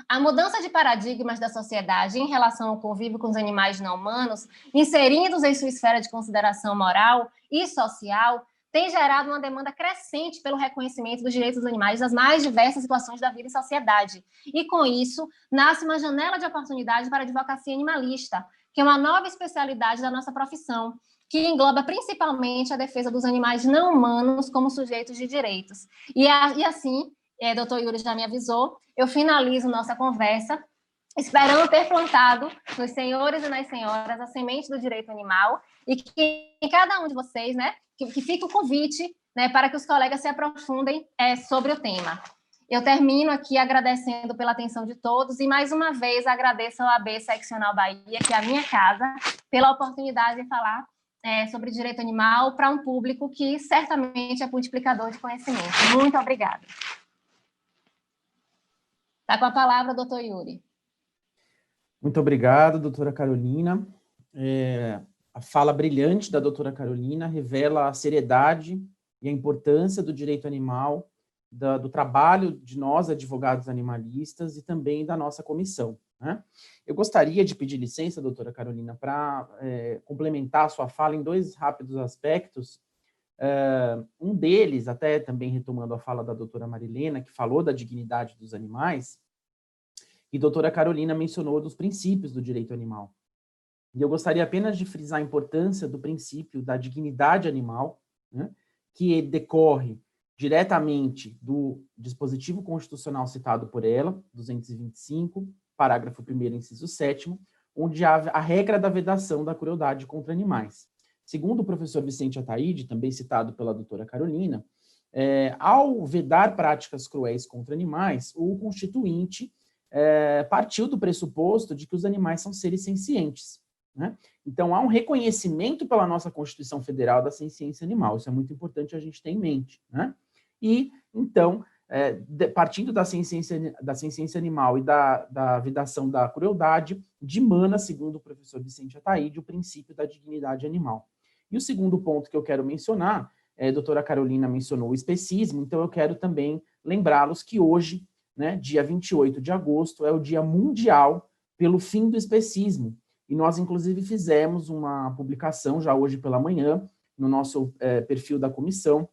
A mudança de paradigmas da sociedade em relação ao convívio com os animais não humanos, inseridos em sua esfera de consideração moral e social, tem gerado uma demanda crescente pelo reconhecimento dos direitos dos animais nas mais diversas situações da vida em sociedade. E, com isso, nasce uma janela de oportunidade para a advocacia animalista, que é uma nova especialidade da nossa profissão, que engloba principalmente a defesa dos animais não humanos como sujeitos de direitos. E assim, doutor Yuri já me avisou, eu finalizo nossa conversa, esperando ter plantado nos senhores e nas senhoras a semente do direito animal e que cada um de vocês, né, que fique o convite, né, para que os colegas se aprofundem sobre o tema. Eu termino aqui agradecendo pela atenção de todos e, mais uma vez, agradeço ao AB Seccional Bahia, que é a minha casa, pela oportunidade de falar sobre direito animal para um público que certamente é multiplicador de conhecimento. Muito obrigada. Está com a palavra, doutor Yuri. Muito obrigado, doutora Carolina. A fala brilhante da doutora Carolina revela a seriedade e a importância do direito animal, do trabalho de nós, advogados animalistas, e também da nossa comissão, né? Eu gostaria de pedir licença, doutora Carolina, para complementar a sua fala em dois rápidos aspectos. Um deles, até também retomando a fala da doutora Marilena, que falou da dignidade dos animais, e a doutora Carolina mencionou dos princípios do direito animal. E eu gostaria apenas de frisar a importância do princípio da dignidade animal, né, que decorre diretamente do dispositivo constitucional citado por ela, 225, parágrafo 1º, inciso 7º, onde há a regra da vedação da crueldade contra animais. Segundo o professor Vicente Ataíde, também citado pela doutora Carolina, ao vedar práticas cruéis contra animais, o constituinte partiu do pressuposto de que os animais são seres sencientes, né? Então, há um reconhecimento pela nossa Constituição Federal da senciência animal, isso é muito importante a gente ter em mente, né? E, então, partindo da senciência animal e da vedação da crueldade, dimana, segundo o professor Vicente Ataíde, o princípio da dignidade animal. E o segundo ponto que eu quero mencionar, a doutora Carolina mencionou o especismo, então eu quero também lembrá-los que hoje, né, dia 28 de agosto, é o Dia Mundial pelo Fim do Especismo. E nós, inclusive, fizemos uma publicação, já hoje pela manhã, no nosso perfil da comissão,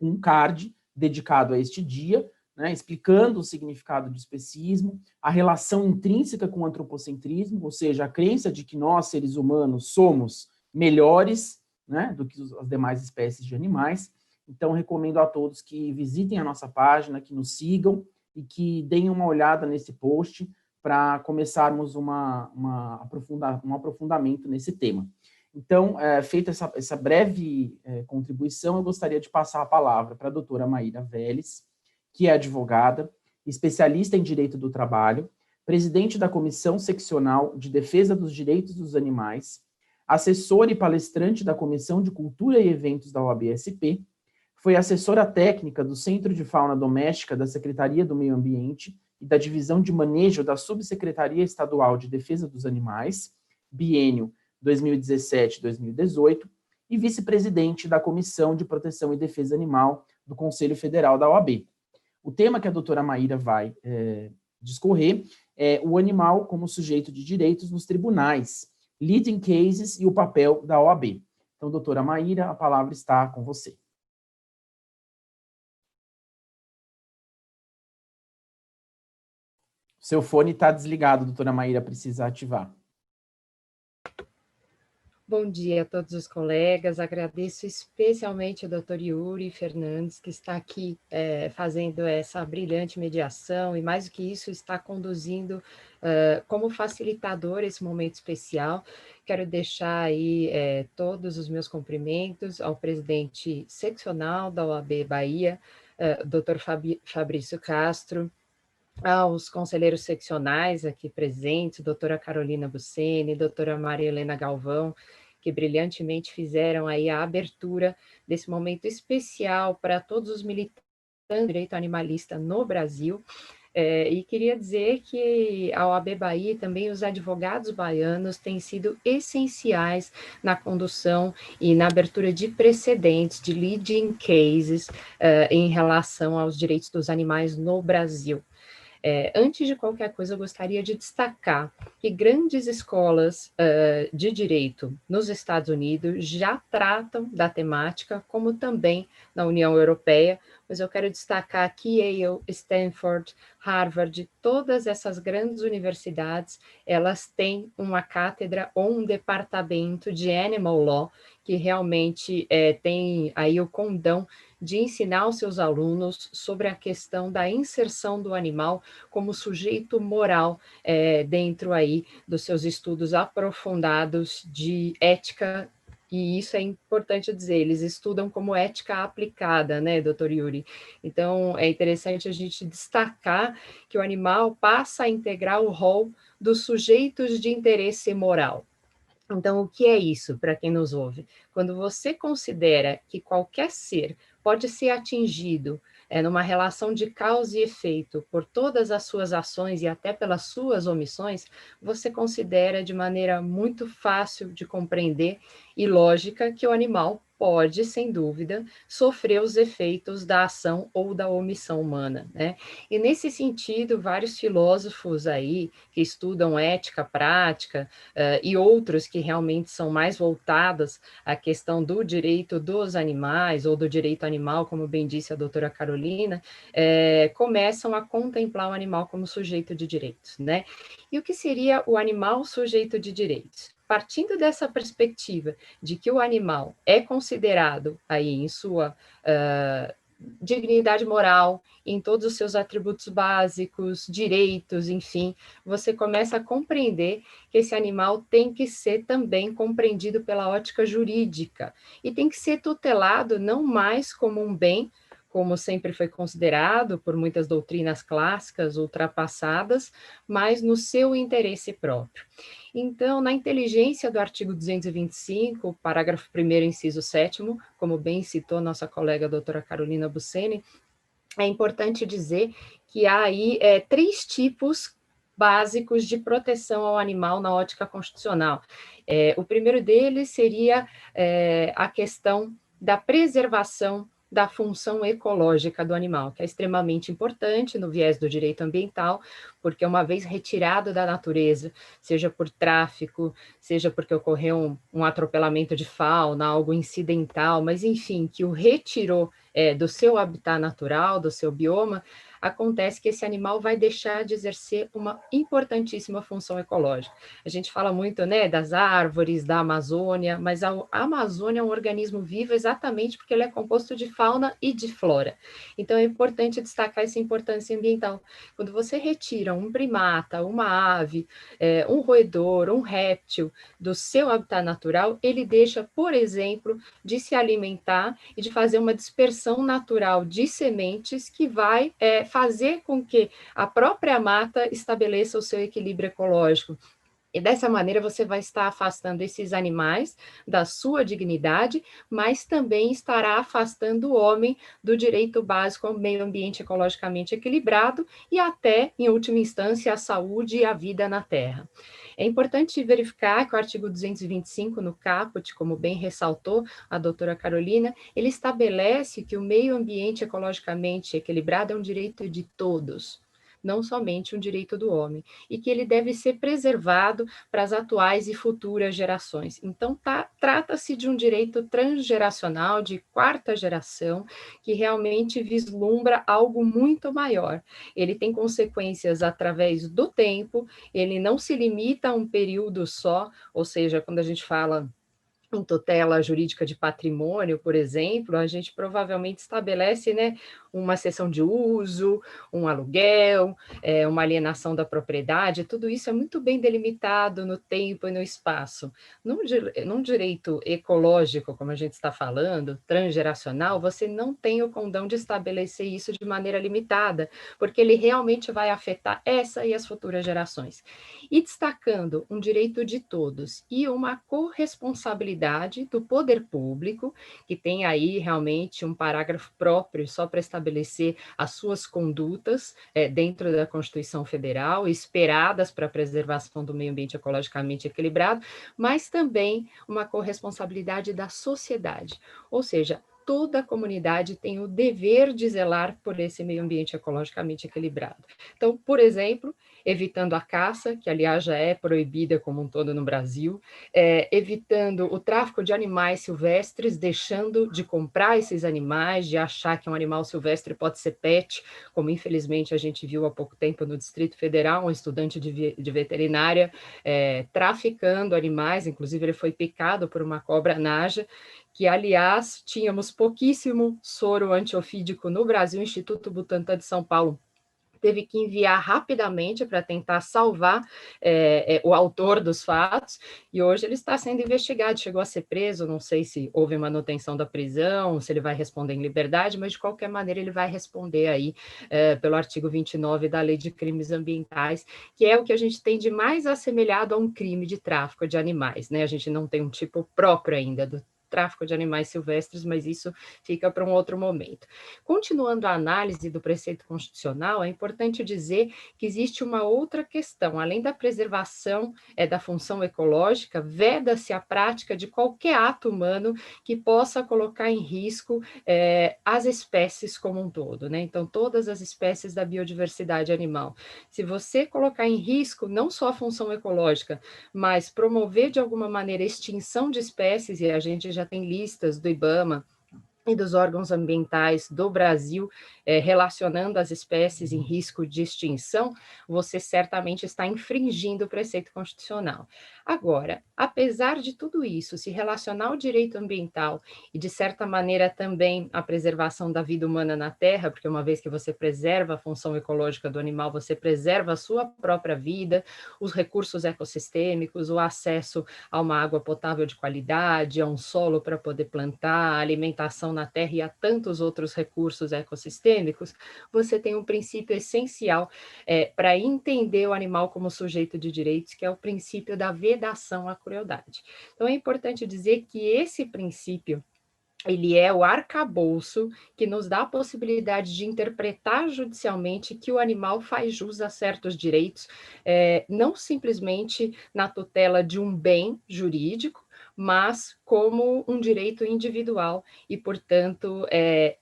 um card dedicado a este dia, né, explicando o significado do especismo, a relação intrínseca com o antropocentrismo, ou seja, a crença de que nós, seres humanos, somos melhores, né, do que as demais espécies de animais. Então, recomendo a todos que visitem a nossa página, que nos sigam e que deem uma olhada nesse post para começarmos um aprofundamento nesse tema. Então, feita essa breve contribuição, eu gostaria de passar a palavra para a doutora Maíra Vélez, que é advogada, especialista em direito do trabalho, presidente da Comissão Seccional de Defesa dos Direitos dos Animais, assessora e palestrante da Comissão de Cultura e Eventos da OAB-SP, foi assessora técnica do Centro de Fauna Doméstica da Secretaria do Meio Ambiente e da Divisão de Manejo da Subsecretaria Estadual de Defesa dos Animais, biênio 2017-2018, e vice-presidente da Comissão de Proteção e Defesa Animal do Conselho Federal da OAB. O tema que a doutora Maíra vai discorrer é o animal como sujeito de direitos nos tribunais, leading cases e o papel da OAB. Então, doutora Maíra, a palavra está com você. Seu fone está desligado, doutora Maíra, precisa ativar. Bom dia a todos os colegas, agradeço especialmente ao Dr. Yuri Fernandes, que está aqui fazendo essa brilhante mediação, e mais do que isso, está conduzindo como facilitador esse momento especial. Quero deixar aí todos os meus cumprimentos ao presidente seccional da OAB Bahia, Dr. Fabrício Castro, aos conselheiros seccionais aqui presentes, doutora Carolina Buceni, doutora Maria Helena Galvão, que brilhantemente fizeram aí a abertura desse momento especial para todos os militantes do direito animalista no Brasil. E queria dizer que a OAB Bahia e também os advogados baianos têm sido essenciais na condução e na abertura de precedentes, de leading cases, em relação aos direitos dos animais no Brasil. Antes de qualquer coisa, eu gostaria de destacar que grandes escolas de direito nos Estados Unidos já tratam da temática, como também na União Europeia, mas eu quero destacar aqui Yale, Stanford, Harvard, todas essas grandes universidades, elas têm uma cátedra ou um departamento de Animal Law, que realmente tem aí o condão de ensinar aos seus alunos sobre a questão da inserção do animal como sujeito moral dentro aí dos seus estudos aprofundados de ética, e isso é importante dizer, eles estudam como ética aplicada, né, doutor Yuri? Então, é interessante a gente destacar que o animal passa a integrar o rol dos sujeitos de interesse moral. Então, o que é isso, para quem nos ouve? Quando você considera que qualquer ser pode ser atingido numa relação de causa e efeito por todas as suas ações e até pelas suas omissões, você considera de maneira muito fácil de compreender e lógica que o animal pode, sem dúvida, sofrer os efeitos da ação ou da omissão humana, né? E nesse sentido, vários filósofos aí que estudam ética prática e outros que realmente são mais voltados à questão do direito dos animais ou do direito animal, como bem disse a doutora Carolina, começam a contemplar o animal como sujeito de direitos, né? E o que seria o animal sujeito de direitos? Partindo dessa perspectiva de que o animal é considerado aí em sua dignidade moral, em todos os seus atributos básicos, direitos, enfim, você começa a compreender que esse animal tem que ser também compreendido pela ótica jurídica e tem que ser tutelado não mais como um bem, como sempre foi considerado por muitas doutrinas clássicas ultrapassadas, mas no seu interesse próprio. Então, na inteligência do artigo 225, parágrafo 1º, inciso 7º, como bem citou nossa colega doutora Carolina Buceni, é importante dizer que há aí 3 tipos básicos de proteção ao animal na ótica constitucional. O primeiro deles seria a questão da preservação da função ecológica do animal, que é extremamente importante no viés do direito ambiental, porque uma vez retirado da natureza, seja por tráfico, seja porque ocorreu um atropelamento de fauna, algo incidental, mas enfim, que o retirou do seu habitat natural, do seu bioma, acontece que esse animal vai deixar de exercer uma importantíssima função ecológica. A gente fala muito, né, das árvores, da Amazônia, mas a Amazônia é um organismo vivo exatamente porque ele é composto de fauna e de flora. Então é importante destacar essa importância ambiental. Quando você retira um primata, uma ave, um roedor, um réptil do seu habitat natural, ele deixa, por exemplo, de se alimentar e de fazer uma dispersão natural de sementes que vai fazer com que a própria mata estabeleça o seu equilíbrio ecológico. E dessa maneira você vai estar afastando esses animais da sua dignidade, mas também estará afastando o homem do direito básico ao meio ambiente ecologicamente equilibrado e até, em última instância, a saúde e a vida na Terra. É importante verificar que o artigo 225 no caput, como bem ressaltou a doutora Carolina, ele estabelece que o meio ambiente ecologicamente equilibrado é um direito de todos. não somente um direito do homem, e que ele deve ser preservado para as atuais e futuras gerações. Então, trata-se de um direito transgeracional, de quarta geração, que realmente vislumbra algo muito maior. Ele tem consequências através do tempo, ele não se limita a um período só, ou seja, quando a gente fala em tutela jurídica de patrimônio, por exemplo, a gente provavelmente estabelece, né, uma cessão de uso, um aluguel, uma alienação da propriedade, tudo isso é muito bem delimitado no tempo e no espaço. Num direito ecológico, como a gente está falando, transgeracional, você não tem o condão de estabelecer isso de maneira limitada, porque ele realmente vai afetar essa e as futuras gerações. E destacando um direito de todos e uma corresponsabilidade do poder público, que tem aí realmente um parágrafo próprio só para estabelecer as suas condutas dentro da Constituição Federal, esperadas para a preservação do meio ambiente ecologicamente equilibrado, mas também uma corresponsabilidade da sociedade, ou seja, toda a comunidade tem o dever de zelar por esse meio ambiente ecologicamente equilibrado. Então, por exemplo, evitando a caça, que aliás já é proibida como um todo no Brasil, evitando o tráfico de animais silvestres, deixando de comprar esses animais, de achar que um animal silvestre pode ser pet, como infelizmente a gente viu há pouco tempo no Distrito Federal, um estudante de veterinária traficando animais, inclusive ele foi picado por uma cobra naja, que, aliás, tínhamos pouquíssimo soro antiofídico no Brasil, o Instituto Butantan de São Paulo teve que enviar rapidamente para tentar salvar o autor dos fatos, e hoje ele está sendo investigado, chegou a ser preso, não sei se houve manutenção da prisão, se ele vai responder em liberdade, mas de qualquer maneira ele vai responder aí pelo artigo 29 da Lei de Crimes Ambientais, que é o que a gente tem de mais assemelhado a um crime de tráfico de animais, né? A gente não tem um tipo próprio ainda do tráfico de animais silvestres, mas isso fica para um outro momento. Continuando a análise do preceito constitucional, é importante dizer que existe uma outra questão, além da preservação da função ecológica, veda-se a prática de qualquer ato humano que possa colocar em risco as espécies como um todo, né? Então, todas as espécies da biodiversidade animal. Se você colocar em risco não só a função ecológica, mas promover de alguma maneira a extinção de espécies, e a gente já tem listas do IBAMA e dos órgãos ambientais do Brasil, relacionando as espécies em risco de extinção, você certamente está infringindo o preceito constitucional. Agora, apesar de tudo isso, se relacionar ao direito ambiental e, de certa maneira, também a preservação da vida humana na Terra, porque uma vez que você preserva a função ecológica do animal, você preserva a sua própria vida, os recursos ecossistêmicos, o acesso a uma água potável de qualidade, a um solo para poder plantar, a alimentação na Terra e a tantos outros recursos ecossistêmicos, você tem um princípio essencial para entender o animal como sujeito de direitos, que é o princípio da vedação à crueldade. Então, é importante dizer que esse princípio ele é o arcabouço que nos dá a possibilidade de interpretar judicialmente que o animal faz jus a certos direitos, não simplesmente na tutela de um bem jurídico, mas como um direito individual e, portanto,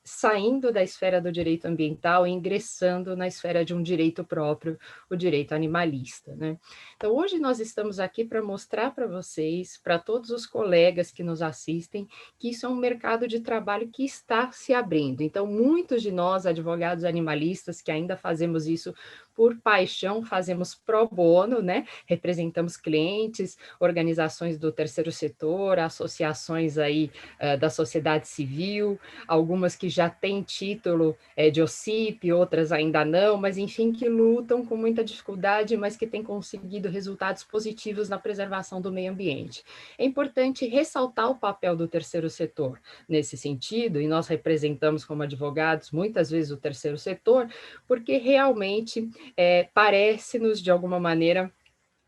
saindo da esfera do direito ambiental e ingressando na esfera de um direito próprio, o direito animalista, né? Então, hoje nós estamos aqui para mostrar para vocês, para todos os colegas que nos assistem, que isso é um mercado de trabalho que está se abrindo. Então, muitos de nós, advogados animalistas, que ainda fazemos isso por paixão, fazemos pro bono, né? Representamos clientes, organizações do terceiro setor, associações aí da sociedade civil, algumas que já têm título de OCIP, outras ainda não, mas enfim, que lutam com muita dificuldade, mas que têm conseguido resultados positivos na preservação do meio ambiente. É importante ressaltar o papel do terceiro setor nesse sentido, e nós representamos como advogados muitas vezes o terceiro setor, porque realmente parece-nos, de alguma maneira,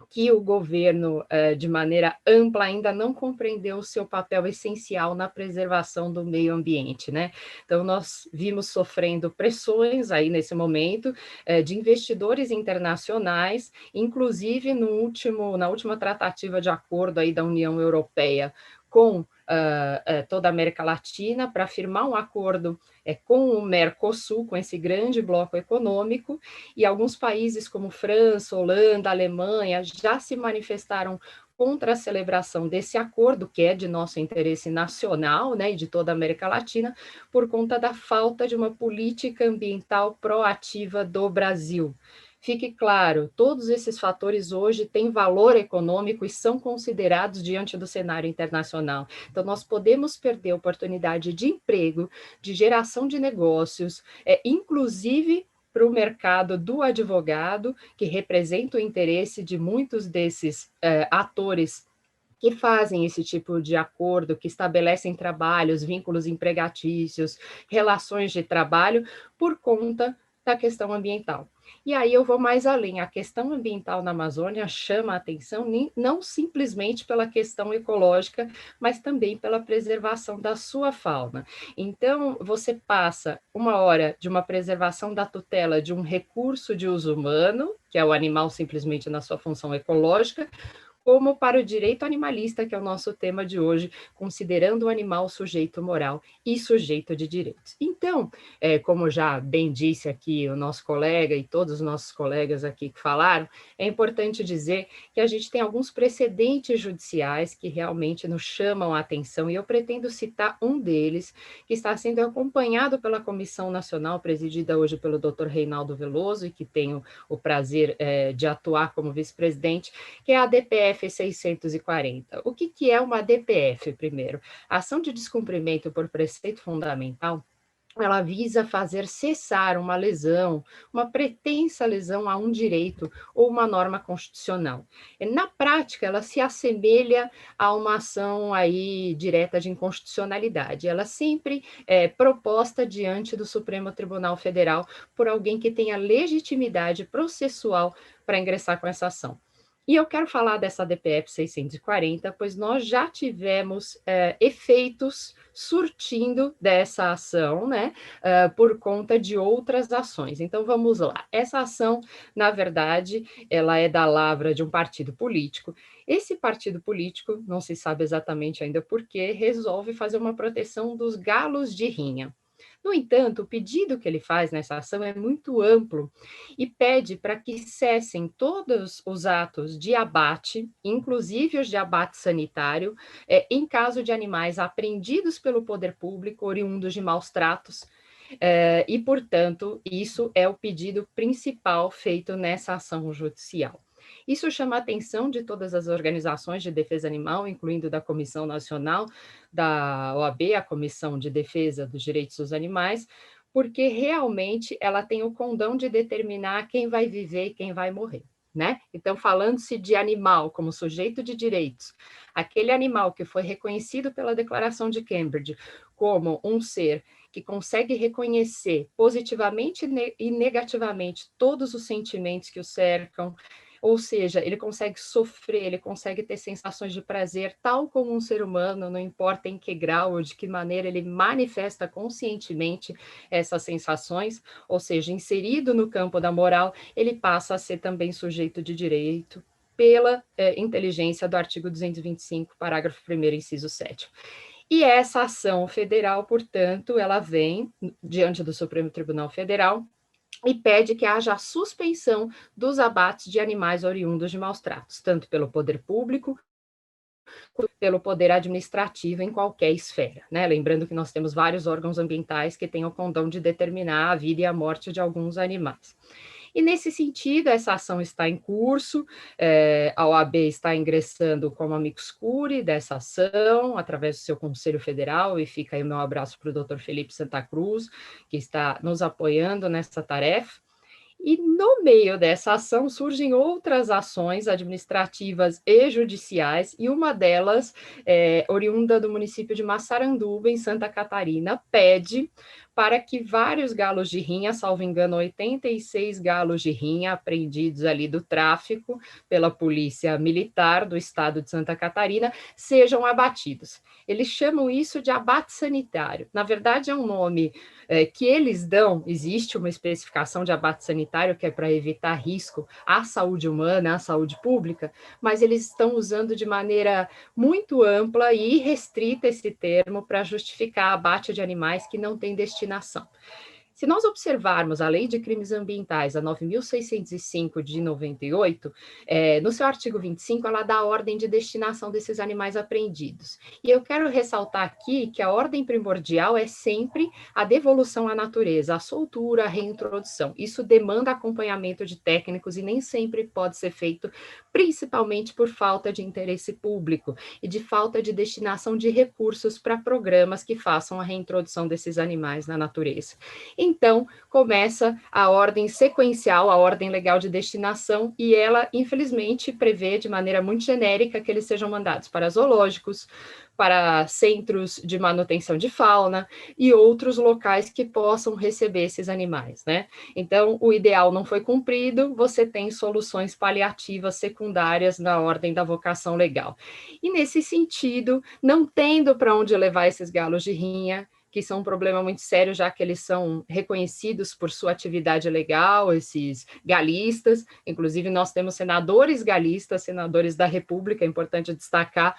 que o governo, de maneira ampla, ainda não compreendeu o seu papel essencial na preservação do meio ambiente, né? Então, nós vimos sofrendo pressões aí nesse momento de investidores internacionais, inclusive na última tratativa de acordo aí da União Europeia com toda a América Latina para firmar um acordo com o Mercosul, com esse grande bloco econômico, e alguns países como França, Holanda, Alemanha já se manifestaram contra a celebração desse acordo, que é de nosso interesse nacional, né, e de toda a América Latina, por conta da falta de uma política ambiental proativa do Brasil. Fique claro, todos esses fatores hoje têm valor econômico e são considerados diante do cenário internacional. Então, nós podemos perder a oportunidade de emprego, de geração de negócios, inclusive para o mercado do advogado, que representa o interesse de muitos desses atores que fazem esse tipo de acordo, que estabelecem trabalhos, vínculos empregatícios, relações de trabalho, por conta da questão ambiental. E aí eu vou mais além, a questão ambiental na Amazônia chama a atenção não simplesmente pela questão ecológica, mas também pela preservação da sua fauna. Então, você passa uma hora de uma preservação da tutela de um recurso de uso humano, que é o animal simplesmente na sua função ecológica, como para o direito animalista, que é o nosso tema de hoje, considerando o animal sujeito moral e sujeito de direitos. Então, como já bem disse aqui o nosso colega e todos os nossos colegas aqui que falaram, é importante dizer que a gente tem alguns precedentes judiciais que realmente nos chamam a atenção, e eu pretendo citar um deles, que está sendo acompanhado pela Comissão Nacional, presidida hoje pelo Dr. Reinaldo Veloso, e que tenho o prazer de atuar como vice-presidente, que é a DPF 640. O que é uma DPF, primeiro? A ação de descumprimento por preceito fundamental, ela visa fazer cessar uma lesão, uma pretensa lesão a um direito ou uma norma constitucional. Na prática, ela se assemelha a uma ação aí direta de inconstitucionalidade. Ela sempre é proposta diante do Supremo Tribunal Federal por alguém que tenha legitimidade processual para ingressar com essa ação. E eu quero falar dessa DPF 640, pois nós já tivemos efeitos surtindo dessa ação, né, por conta de outras ações. Então, vamos lá. Essa ação, na verdade, ela é da lavra de um partido político. Esse partido político, não se sabe exatamente ainda por quê, resolve fazer uma proteção dos galos de rinha. No entanto, o pedido que ele faz nessa ação é muito amplo e pede para que cessem todos os atos de abate, inclusive os de abate sanitário, em caso de animais apreendidos pelo poder público, oriundos de maus tratos, e, portanto, isso é o pedido principal feito nessa ação judicial. Isso chama a atenção de todas as organizações de defesa animal, incluindo da Comissão Nacional da OAB, a Comissão de Defesa dos Direitos dos Animais, porque realmente ela tem o condão de determinar quem vai viver e quem vai morrer, né? Então, falando-se de animal como sujeito de direitos, aquele animal que foi reconhecido pela Declaração de Cambridge como um ser que consegue reconhecer positivamente e negativamente todos os sentimentos que o cercam, ou seja, ele consegue sofrer, ele consegue ter sensações de prazer, tal como um ser humano, não importa em que grau ou de que maneira ele manifesta conscientemente essas sensações, ou seja, inserido no campo da moral, ele passa a ser também sujeito de direito pela inteligência do artigo 225, parágrafo 1º, inciso 7º. E essa ação federal, portanto, ela vem diante do Supremo Tribunal Federal e pede que haja a suspensão dos abates de animais oriundos de maus tratos, tanto pelo poder público quanto pelo poder administrativo em qualquer esfera, né? Lembrando que nós temos vários órgãos ambientais que têm o condão de determinar a vida e a morte de alguns animais. E, nesse sentido, essa ação está em curso, a OAB está ingressando como amicus curiae dessa ação, através do seu Conselho Federal, e fica aí o meu abraço para o Dr. Felipe Santa Cruz, que está nos apoiando nessa tarefa. E, no meio dessa ação, surgem outras ações administrativas e judiciais, e uma delas, oriunda do município de Massaranduba, em Santa Catarina, pede para que vários galos de rinha, salvo engano, 86 galos de rinha apreendidos ali do tráfico pela Polícia Militar do estado de Santa Catarina, sejam abatidos. Eles chamam isso de abate sanitário. Na verdade, é um nome que eles dão, existe uma especificação de abate sanitário que é para evitar risco à saúde humana, à saúde pública, mas eles estão usando de maneira muito ampla e restrita esse termo para justificar abate de animais que não têm destinação. Se nós observarmos a Lei de Crimes Ambientais, a 9.605 de 98, no seu artigo 25, ela dá a ordem de destinação desses animais apreendidos. E eu quero ressaltar aqui que a ordem primordial é sempre a devolução à natureza, a soltura, a reintrodução. Isso demanda acompanhamento de técnicos e nem sempre pode ser feito, principalmente por falta de interesse público e de falta de destinação de recursos para programas que façam a reintrodução desses animais na natureza. Então, começa a ordem sequencial, a ordem legal de destinação, e ela, infelizmente, prevê de maneira muito genérica que eles sejam mandados para zoológicos, para centros de manutenção de fauna e outros locais que possam receber esses animais, né? Então, o ideal não foi cumprido, você tem soluções paliativas secundárias na ordem da vocação legal. E, nesse sentido, não tendo para onde levar esses galos de rinha, que são um problema muito sério, já que eles são reconhecidos por sua atividade legal, esses galistas, inclusive nós temos senadores galistas, senadores da República, é importante destacar,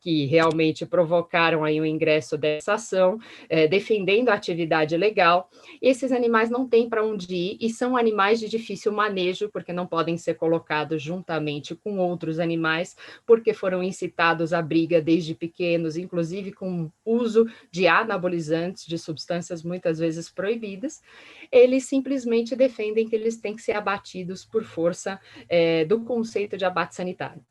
que realmente provocaram aí o ingresso dessa ação, defendendo a atividade legal. Esses animais não têm para onde ir e são animais de difícil manejo, porque não podem ser colocados juntamente com outros animais, porque foram incitados à briga desde pequenos, inclusive com uso de anabolizantes, de substâncias muitas vezes proibidas. Eles simplesmente defendem que eles têm que ser abatidos por força do conceito de abate sanitário.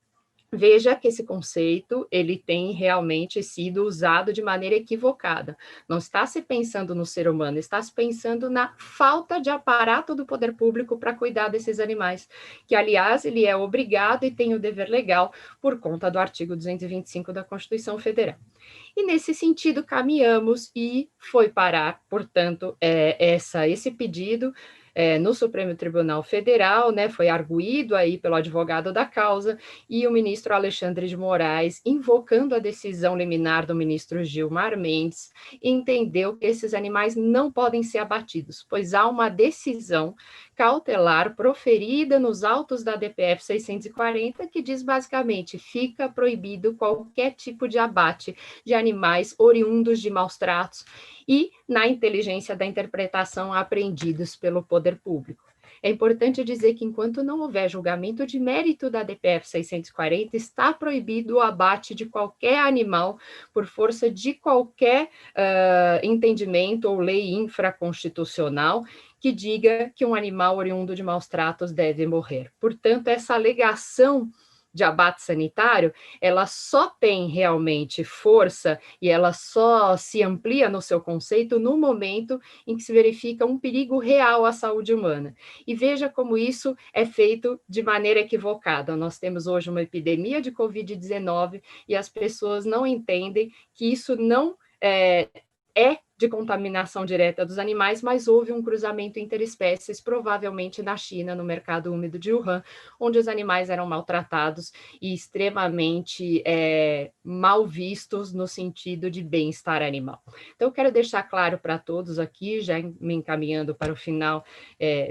Veja que esse conceito ele tem realmente sido usado de maneira equivocada. Não está se pensando no ser humano, está se pensando na falta de aparato do poder público para cuidar desses animais, que, aliás, ele é obrigado e tem o dever legal por conta do artigo 225 da Constituição Federal. E, nesse sentido, caminhamos e foi parar, portanto, esse pedido no Supremo Tribunal Federal, né, foi arguído aí pelo advogado da causa, e o ministro Alexandre de Moraes, invocando a decisão liminar do ministro Gilmar Mendes, entendeu que esses animais não podem ser abatidos, pois há uma decisão cautelar proferida nos autos da DPF 640, que diz basicamente, fica proibido qualquer tipo de abate de animais oriundos de maus tratos e na inteligência da interpretação apreendidos pelo poder público. É importante dizer que, enquanto não houver julgamento de mérito da DPF 640, está proibido o abate de qualquer animal por força de qualquer entendimento ou lei infraconstitucional que diga que um animal oriundo de maus tratos deve morrer. Portanto, essa alegação de abate sanitário, ela só tem realmente força e ela só se amplia no seu conceito no momento em que se verifica um perigo real à saúde humana. E veja como isso é feito de maneira equivocada. Nós temos hoje uma epidemia de Covid-19 e as pessoas não entendem que isso não é de contaminação direta dos animais, mas houve um cruzamento interespécies, provavelmente na China, no mercado úmido de Wuhan, onde os animais eram maltratados e extremamente mal vistos no sentido de bem-estar animal. Então, eu quero deixar claro para todos aqui, já me encaminhando para o final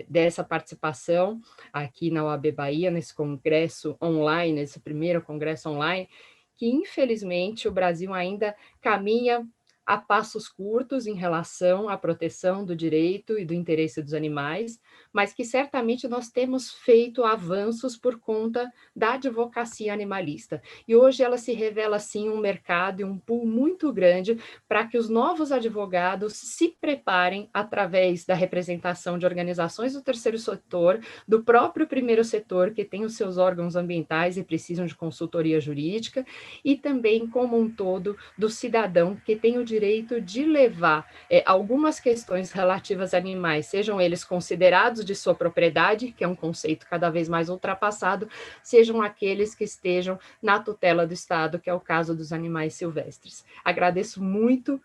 dessa participação aqui na OAB Bahia, nesse congresso online, esse primeiro congresso online, que, infelizmente, o Brasil ainda caminha a passos curtos em relação à proteção do direito e do interesse dos animais, mas que certamente nós temos feito avanços por conta da advocacia animalista. E hoje ela se revela, sim, um mercado e um pool muito grande para que os novos advogados se preparem através da representação de organizações do terceiro setor, do próprio primeiro setor, que tem os seus órgãos ambientais e precisam de consultoria jurídica, e também, como um todo, do cidadão que tem o direito direito de levar algumas questões relativas a animais, sejam eles considerados de sua propriedade, que é um conceito cada vez mais ultrapassado, sejam aqueles que estejam na tutela do Estado, que é o caso dos animais silvestres. Agradeço muito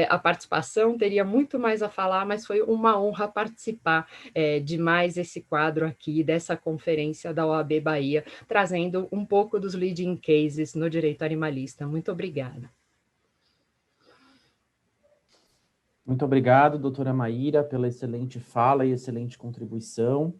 a participação, teria muito mais a falar, mas foi uma honra participar de mais esse quadro aqui, dessa conferência da OAB Bahia, trazendo um pouco dos leading cases no direito animalista. Muito obrigada. Muito obrigado, doutora Maíra, pela excelente fala e excelente contribuição.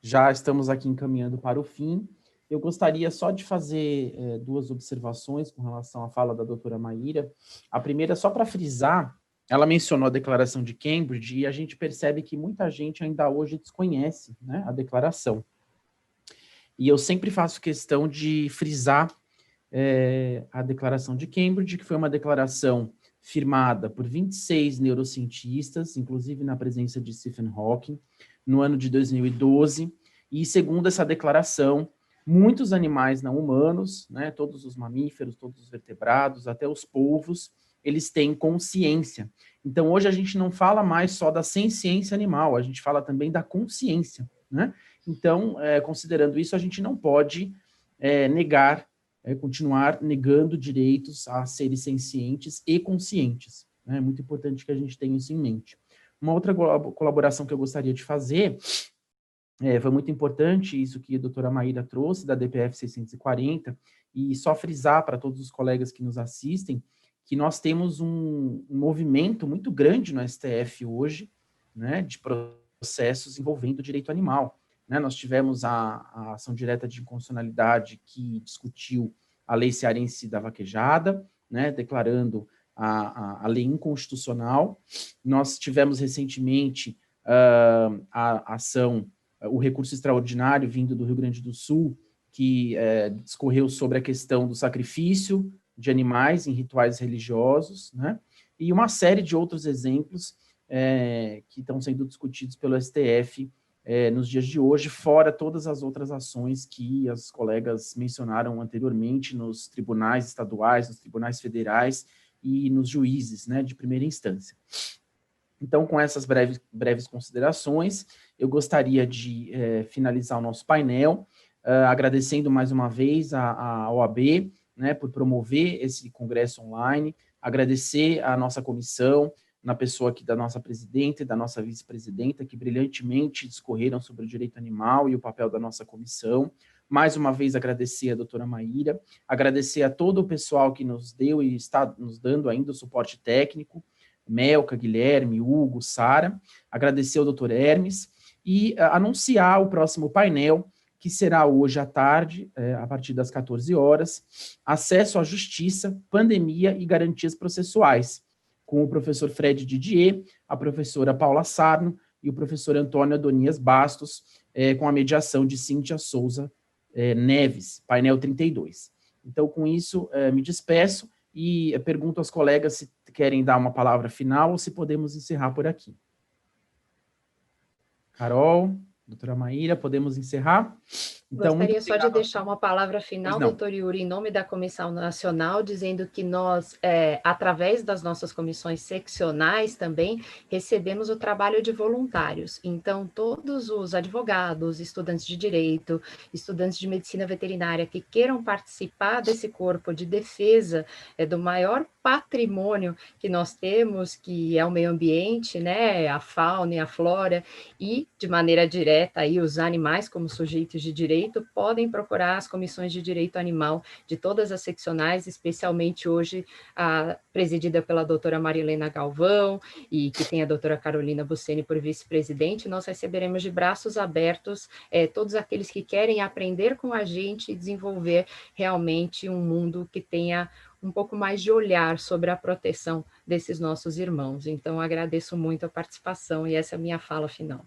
Já estamos aqui encaminhando para o fim. Eu gostaria só de fazer duas observações com relação à fala da doutora Maíra. A primeira, só para frisar, ela mencionou a Declaração de Cambridge e a gente percebe que muita gente ainda hoje desconhece, né, a declaração. E eu sempre faço questão de frisar a Declaração de Cambridge, que foi uma declaração firmada por 26 neurocientistas, inclusive na presença de Stephen Hawking, no ano de 2012, e segundo essa declaração, muitos animais não humanos, né, todos os mamíferos, todos os vertebrados, até os polvos, eles têm consciência. Então, hoje a gente não fala mais só da senciência animal, a gente fala também da consciência, né? Então, considerando isso, a gente não pode continuar negando direitos a seres sencientes e conscientes. É muito importante que a gente tenha isso em mente. Uma outra colaboração que eu gostaria de fazer, foi muito importante isso que a doutora Maíra trouxe, da DPF 640, e só frisar para todos os colegas que nos assistem, que nós temos um movimento muito grande no STF hoje, né, de processos envolvendo o direito animal. Né, nós tivemos a ação direta de inconstitucionalidade que discutiu a lei cearense da vaquejada, né, declarando a lei inconstitucional. Nós tivemos recentemente a ação, o recurso extraordinário vindo do Rio Grande do Sul, que discorreu sobre a questão do sacrifício de animais em rituais religiosos, né, e uma série de outros exemplos que estão sendo discutidos pelo STF nos dias de hoje, fora todas as outras ações que as colegas mencionaram anteriormente nos tribunais estaduais, nos tribunais federais e nos juízes, né, de primeira instância. Então, com essas breves considerações, eu gostaria de finalizar o nosso painel, agradecendo mais uma vez a OAB, né, por promover esse congresso online, agradecer a nossa comissão, na pessoa aqui da nossa presidenta e da nossa vice-presidenta, que brilhantemente discorreram sobre o direito animal e o papel da nossa comissão. Mais uma vez, agradecer a doutora Maíra, agradecer a todo o pessoal que nos deu e está nos dando ainda o suporte técnico, Melca, Guilherme, Hugo, Sara, agradecer ao doutor Hermes e anunciar o próximo painel, que será hoje à tarde, a partir das 14 horas, acesso à justiça, pandemia e garantias processuais, com o professor Fred Didier, a professora Paula Sarno e o professor Antônio Adonias Bastos, com a mediação de Cíntia Souza Neves, painel 32. Então, com isso, me despeço e pergunto aos colegas se querem dar uma palavra final ou se podemos encerrar por aqui. Carol, doutora Maíra, podemos encerrar? Então, gostaria só de deixar uma palavra final, doutor Yuri, em nome da Comissão Nacional, dizendo que nós, através das nossas comissões seccionais também, recebemos o trabalho de voluntários. Então, todos os advogados, estudantes de direito, estudantes de medicina veterinária que queiram participar desse corpo de defesa do maior patrimônio que nós temos, que é o meio ambiente, né, a fauna e a flora, e, de maneira direta, aí, os animais como sujeitos de direito, podem procurar as comissões de direito animal de todas as seccionais, especialmente hoje presidida pela doutora Marilena Galvão, e que tem a doutora Carolina Busseni por vice-presidente. Nós receberemos de braços abertos todos aqueles que querem aprender com a gente e desenvolver realmente um mundo que tenha um pouco mais de olhar sobre a proteção desses nossos irmãos. Então, agradeço muito a participação e essa é a minha fala final.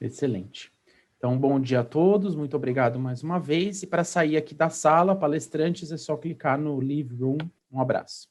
Excelente. Então, bom dia a todos, muito obrigado mais uma vez. E para sair aqui da sala, palestrantes, é só clicar no Leave Room. Um abraço.